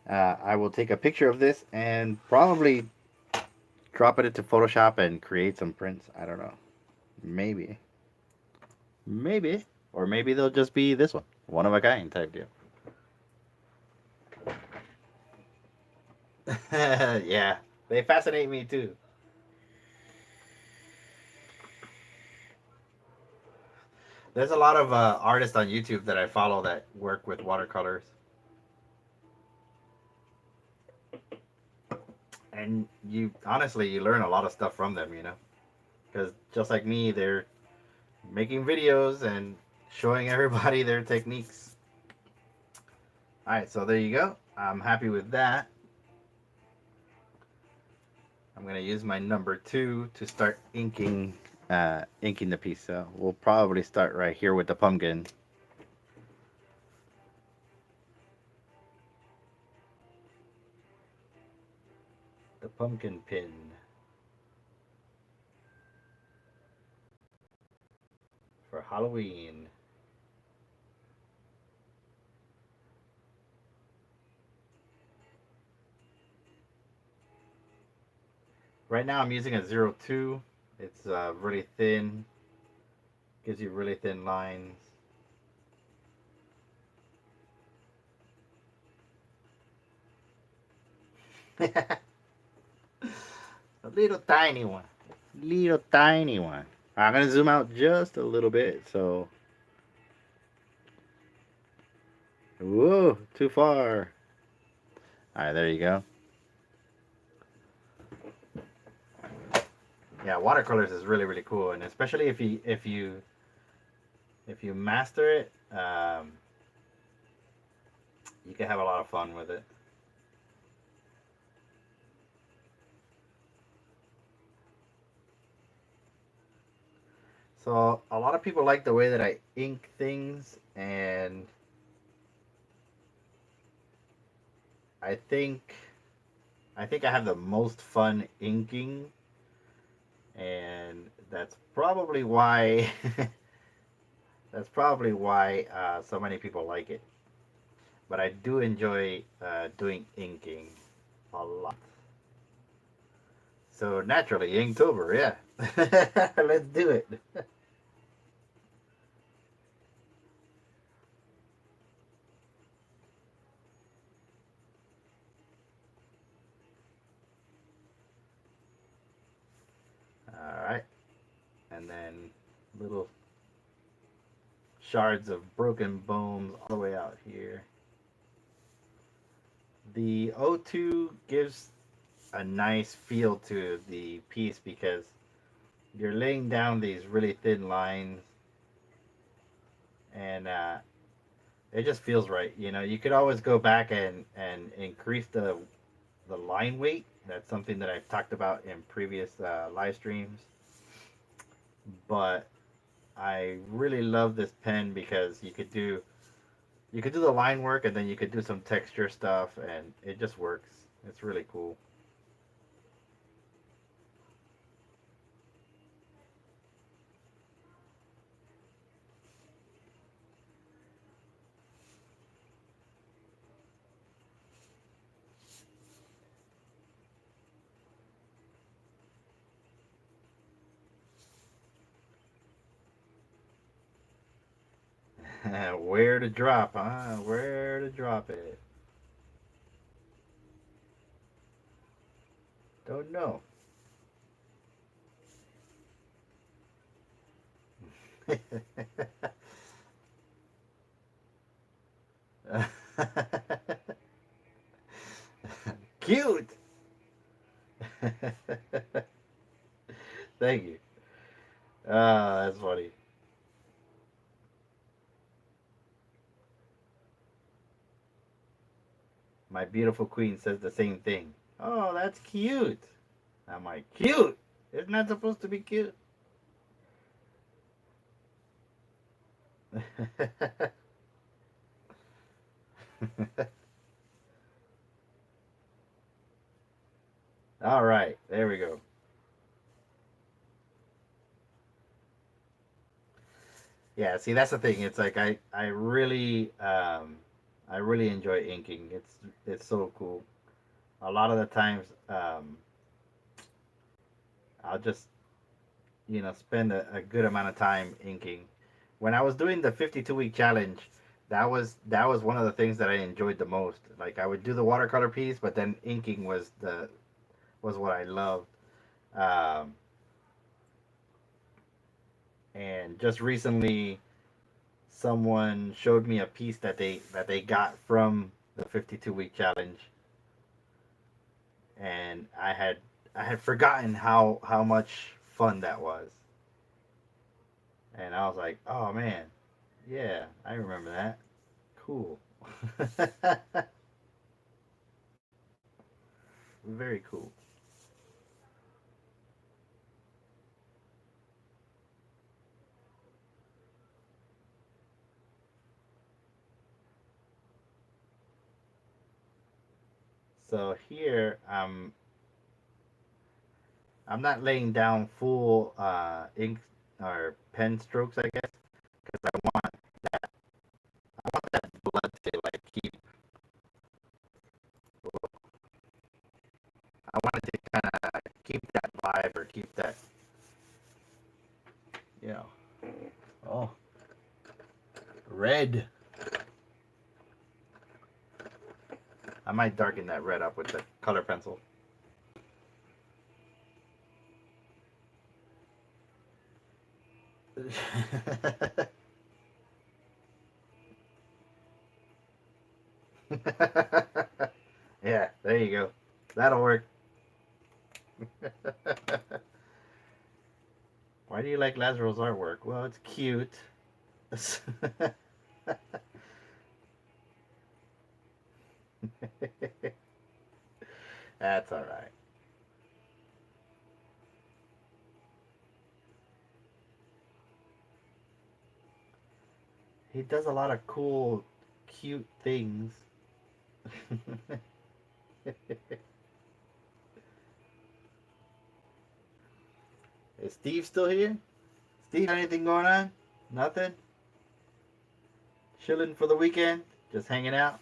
I will take a picture of this and probably drop it into Photoshop and create some prints. I don't know. Maybe. Maybe. Or maybe they'll just be this one of a kind type deal. Yeah, they fascinate me too. There's a lot of artists on YouTube that I follow that work with watercolors, and you honestly you learn a lot of stuff from them, because just like me, they're making videos and showing everybody their techniques. All right, so there you go. I'm happy with that. I'm gonna use my number 2 to start inking the piece. So we'll probably start right here with the pumpkin. The pumpkin pin. For Halloween. Right now I'm using a 02. It's really thin. Gives you really thin lines. A little tiny one. Little tiny one. I'm going to zoom out just a little bit. So, whoa, too far. All right, there you go. Yeah, watercolors is really, really cool, and especially if you master it, you can have a lot of fun with it. So a lot of people like the way that I ink things, and I think I think I have the most fun inking, and that's probably why so many people like it. But I do enjoy doing inking a lot. So naturally, Inktober, yeah. Let's do it. All right, and then little shards of broken bones all the way out here. The O2 gives a nice feel to the piece because you're laying down these really thin lines, and it just feels right. You could always go back and increase the line weight. That's something that I've talked about in previous live streams. But I really love this pen because you could do the line work, and then you could do some texture stuff, and it just works. It's really cool. Where to drop, huh? Where to drop it? Don't know. Cute. Thank you. Ah, that's funny. My beautiful queen says the same thing. Oh, that's cute. I'm like, cute. It's not supposed to be cute. All right, there we go. Yeah, see, that's the thing. It's like I really enjoy inking. It's so cool. A lot of the times, I'll just spend a good amount of time inking. When I was doing the 52-week challenge, that was one of the things that I enjoyed the most. Like I would do the watercolor piece, but then inking was what I loved. Um, and just recently, someone showed me a piece that they got from the 52-week challenge, and I had forgotten how much fun that was, and I was like, oh man, yeah, I remember that. Cool. Very cool. So here, I'm not laying down full ink or pen strokes, I guess, because I want that blood to like keep. I want it to kind of keep that vibe or keep that, you know. Oh, red. I might darken that red up with the color pencil. Yeah, there you go. That'll work. Why do you like Lazaro's artwork? Well, it's cute. That's all right. He does a lot of cool, cute things. Is Steve still here? Steve, anything going on? Nothing? Chilling for the weekend? Just hanging out?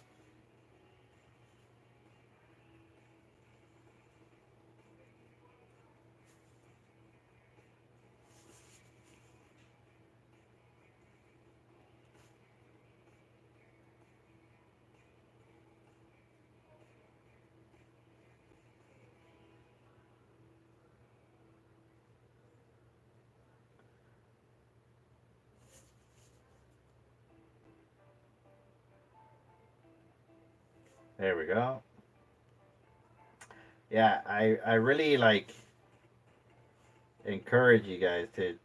There we go. Yeah, I really like encourage you guys to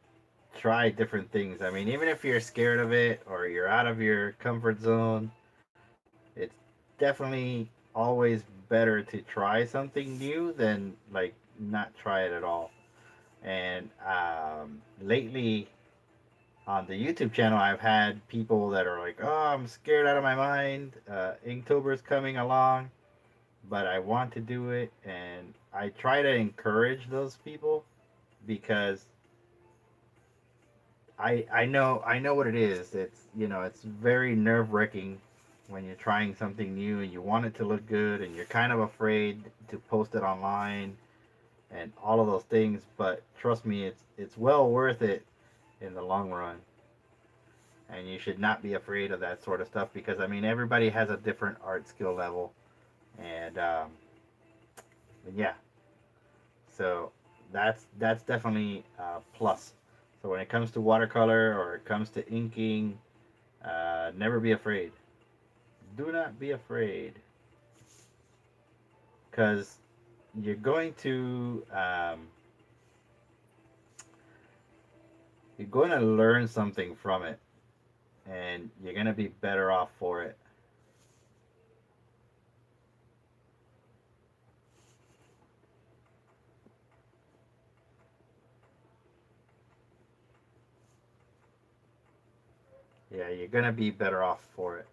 try different things. I mean, even if you're scared of it or you're out of your comfort zone, it's definitely always better to try something new than like not try it at all. And lately on the YouTube channel, I've had people that are like, "Oh, I'm scared out of my mind. Inktober is coming along, but I want to do it." And I try to encourage those people because I know what it is. It's very nerve wracking when you're trying something new and you want it to look good and you're kind of afraid to post it online and all of those things. But trust me, it's well worth it in the long run. And you should not be afraid of that sort of stuff because I mean everybody has a different art skill level, and yeah, so that's definitely a plus. So So when it comes to watercolor or it comes to inking, never be afraid. Do not be afraid, because you're going to you're going to learn something from it, and you're going to be better off for it. Yeah, you're going to be better off for it.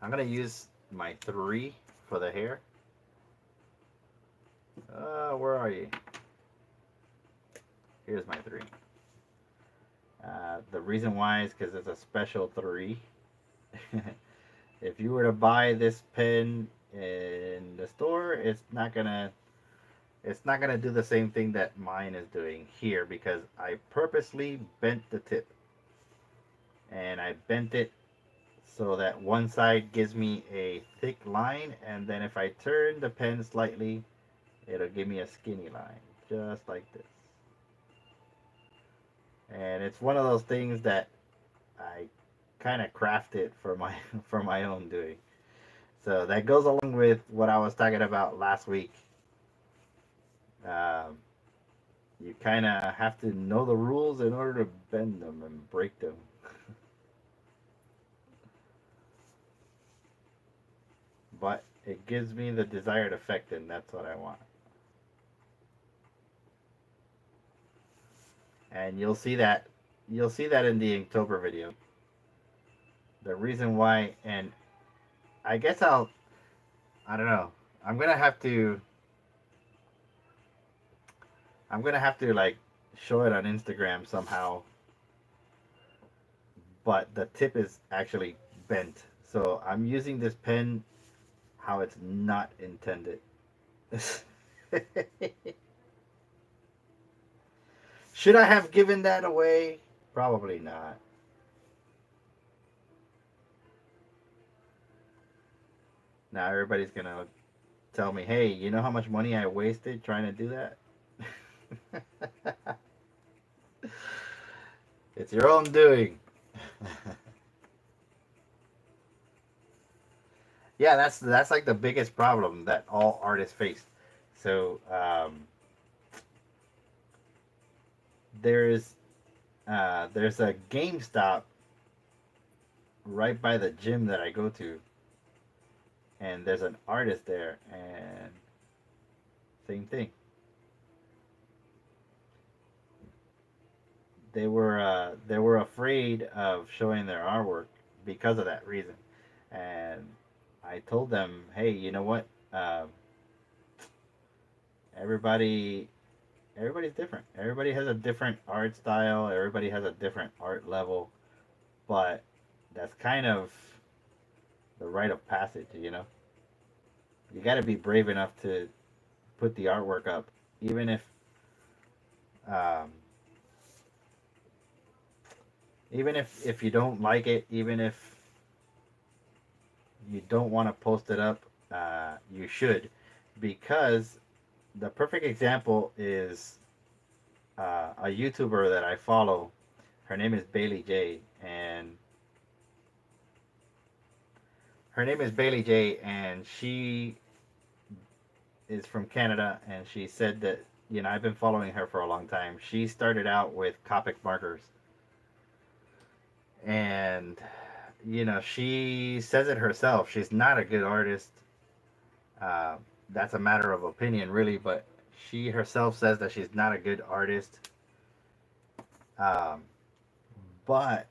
I'm going to use my 3 for the hair. Where are you? Here's my 3. The reason why is because it's a special 3. If you were to buy this pen in the store, it's not gonna do the same thing that mine is doing here, because I purposely bent the tip, and I bent it so that one side gives me a thick line, and then if I turn the pen slightly, it'll give me a skinny line, just like this. And it's one of those things that I kind of crafted for my for my own doing. So that goes along with what I was talking about last week. Um, you kind of have to know the rules in order to bend them and break them. But it gives me the desired effect, and that's what I want. And you'll see that in the Inktober video. The reason why, and I guess I don't know. I'm gonna have to I'm gonna have to like show it on Instagram somehow. But the tip is actually bent, so I'm using this pen how it's not intended. Should I have given that away? Probably not. Now everybody's gonna tell me, hey, you know how much money I wasted trying to do that? It's your own doing. Yeah, that's like the biggest problem that all artists face. So there's there's a GameStop right by the gym that I go to, and there's an artist there, and same thing. They were afraid of showing their artwork because of that reason, and I told them, hey, you know what? Everybody everybody's different. Everybody has a different art style. Everybody has a different art level, but that's kind of the rite of passage, you know. You got to be brave enough to put the artwork up, even um, if you don't like it, even if you don't want to post it up, you should, because the perfect example is a YouTuber that I follow. Her name is Bailey J, and she is from Canada, and she said that, I've been following her for a long time. She started out with Copic markers, and she says it herself. She's not a good artist. Uh, that's a matter of opinion, really, but she herself says that she's not a good artist. Um, but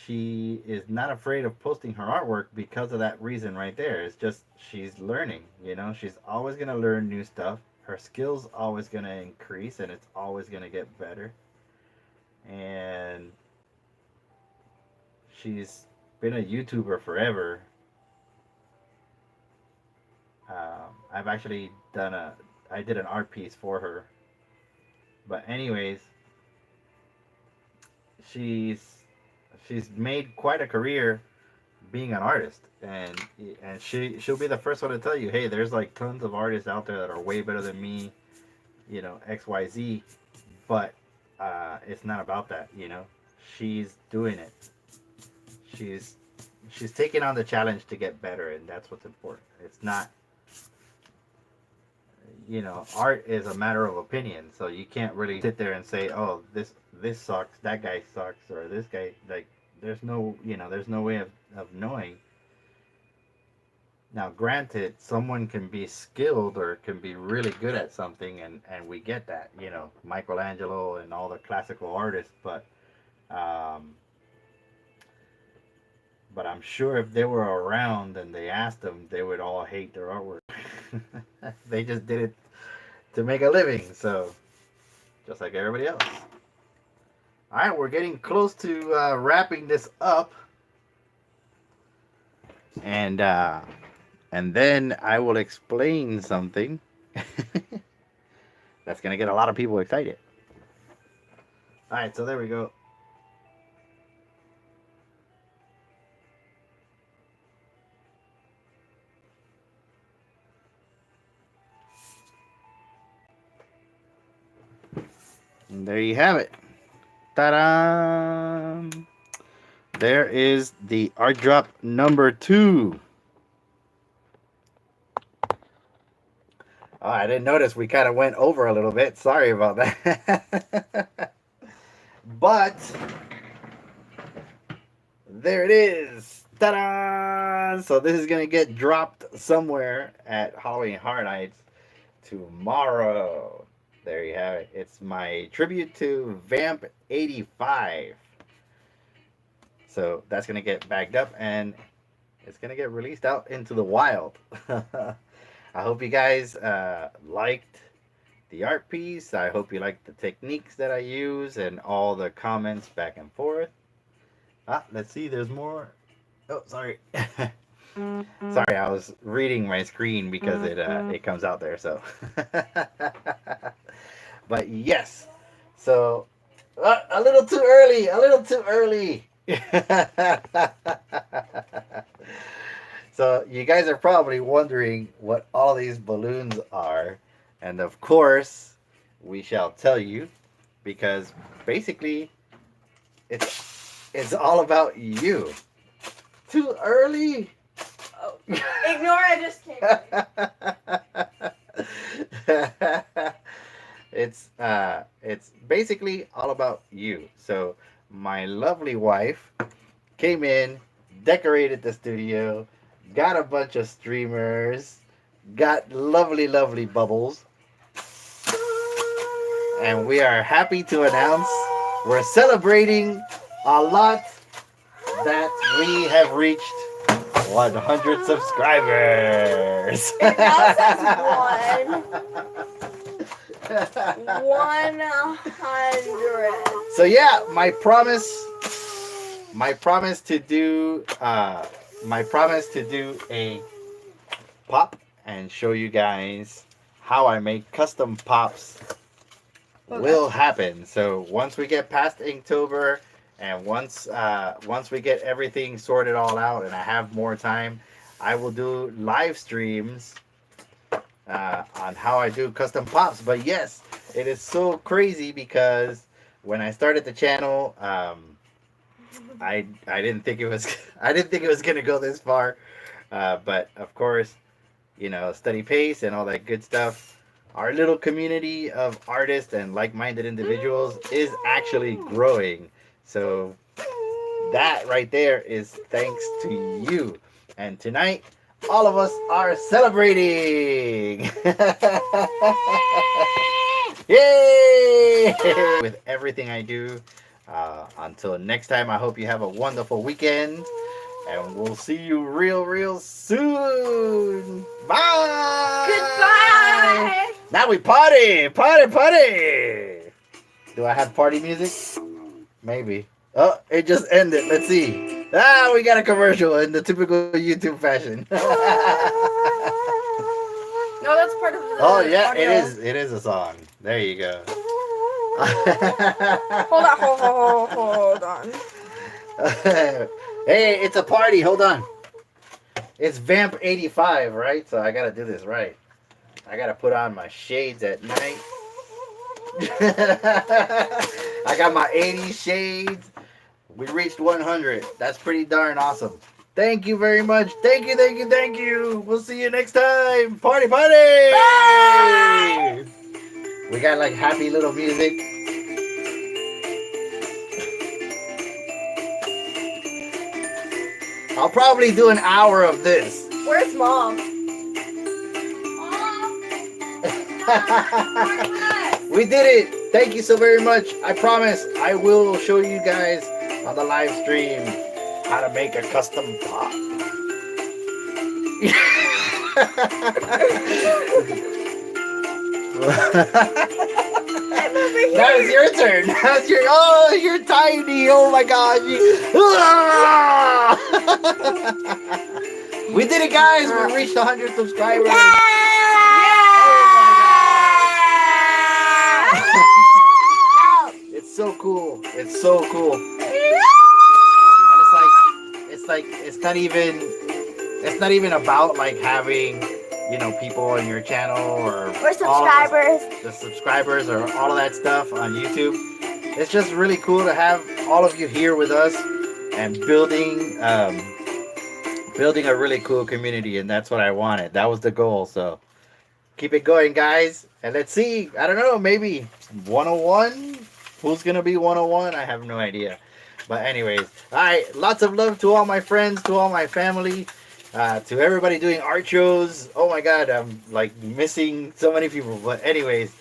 she is not afraid of posting her artwork because of that reason right there. It's just she's learning, she's always going to learn new stuff. Her skills always going to increase, and it's always going to get better. And she's been a YouTuber forever. I've actually I did an art piece for her. But anyways, she's she's made quite a career being an artist, and she'll be the first one to tell you, hey, there's like tons of artists out there that are way better than me, XYZ, but it's not about that. She's doing it. She's she's taking on the challenge to get better, and that's what's important. It's not, art is a matter of opinion, so you can't really sit there and say, oh, this sucks, that guy sucks, or this guy, like, there's no way of knowing. Now, granted, someone can be skilled or can be really good at something, and we get that, Michelangelo and all the classical artists, um, but I'm sure if they were around and they asked them, they would all hate their artwork. They just did it to make a living, so just like everybody else. All right, we're getting close to wrapping this up, and then I will explain something that's gonna get a lot of people excited. All right, so there we go. And there you have it. Ta-da! There is the art drop number 2. Oh, I didn't notice we kind of went over a little bit. Sorry about that. But there it is. Ta-da! So this is going to get dropped somewhere at Halloween Horror Nights tomorrow. There you have it. It's my tribute to Vamp 85. So that's going to get bagged up and it's going to get released out into the wild. I hope you guys liked the art piece. I hope you liked the techniques that I use and all the comments back and forth. Let's see. There's more. Oh, sorry. Sorry, I was reading my screen because it comes out there. So, but yes. So a little too early. A little too early. So you guys are probably wondering what all these balloons are, and of course, we shall tell you, because basically, it's all about you. Too early. Oh, ignore, I just came. It's basically all about you. So my lovely wife came in, decorated the studio, got a bunch of streamers, got lovely, lovely bubbles, and we are happy to announce we're celebrating a lot that we have reached 100 subscribers. It now says 100. So yeah, my promise to do a pop and show you guys how I make custom pops will happen. So once we get past Inktober and once we get everything sorted all out and I have more time, I will do live streams on how I do custom pops. But yes, it is so crazy because when I started the channel, I didn't think it was gonna go this far, but of course, steady pace and all that good stuff. Our little community of artists and like-minded individuals is actually growing. So that right there is thanks to you. And tonight, all of us are celebrating. Yay! With everything I do. Until next time, I hope you have a wonderful weekend. And we'll see you real soon. Bye! Goodbye! Now we party! Party! Do I have party music? Maybe. Oh, it just ended. Let's see. We got a commercial in the typical YouTube fashion. No, that's part of the Oh, yeah, audio. it is. It is a song. There you go. Hold on. Hey, it's a party. Hold on. It's Vamp 85, right? So I gotta do this right. I gotta put on my shades at night. I got my 80 shades. We reached 100. That's pretty darn awesome. Thank you very much. Thank you, thank you, thank you. We'll see you next time. Party, party. Bye. We got like happy little music. I'll probably do an hour of this. Where's mom? We did it. Thank you so very much. I promise I will show you guys on the live stream how to make a custom pot. I'm over here. Now it's your turn. Now it's your. Oh, you're tiny. Oh my gosh. We did it, guys. We reached 100 subscribers. It's so cool. It's so cool. And it's not even about like having, you know, people on your channel or subscribers. the subscribers or all of that stuff on YouTube. It's just really cool to have all of you here with us and building a really cool community, and that's what I wanted. That was the goal. So keep it going, guys, and let's see. I don't know, maybe 101. Who's gonna be 101? I have no idea. But anyways, all right. Lots of love to all my friends, to all my family. To everybody doing art shows. Oh my God, I'm like missing so many people. But anyways,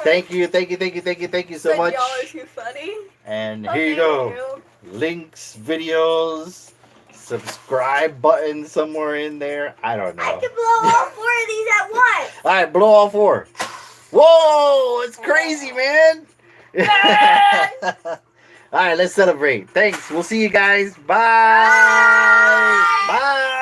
thank you so much. Y'all are too funny. And here you go. Links, videos, subscribe button somewhere in there. I don't know. I can blow all 4 of these at once. All right, blow all 4. Whoa, it's crazy, man. All right, let's celebrate. Thanks. We'll see you guys. Bye. Bye.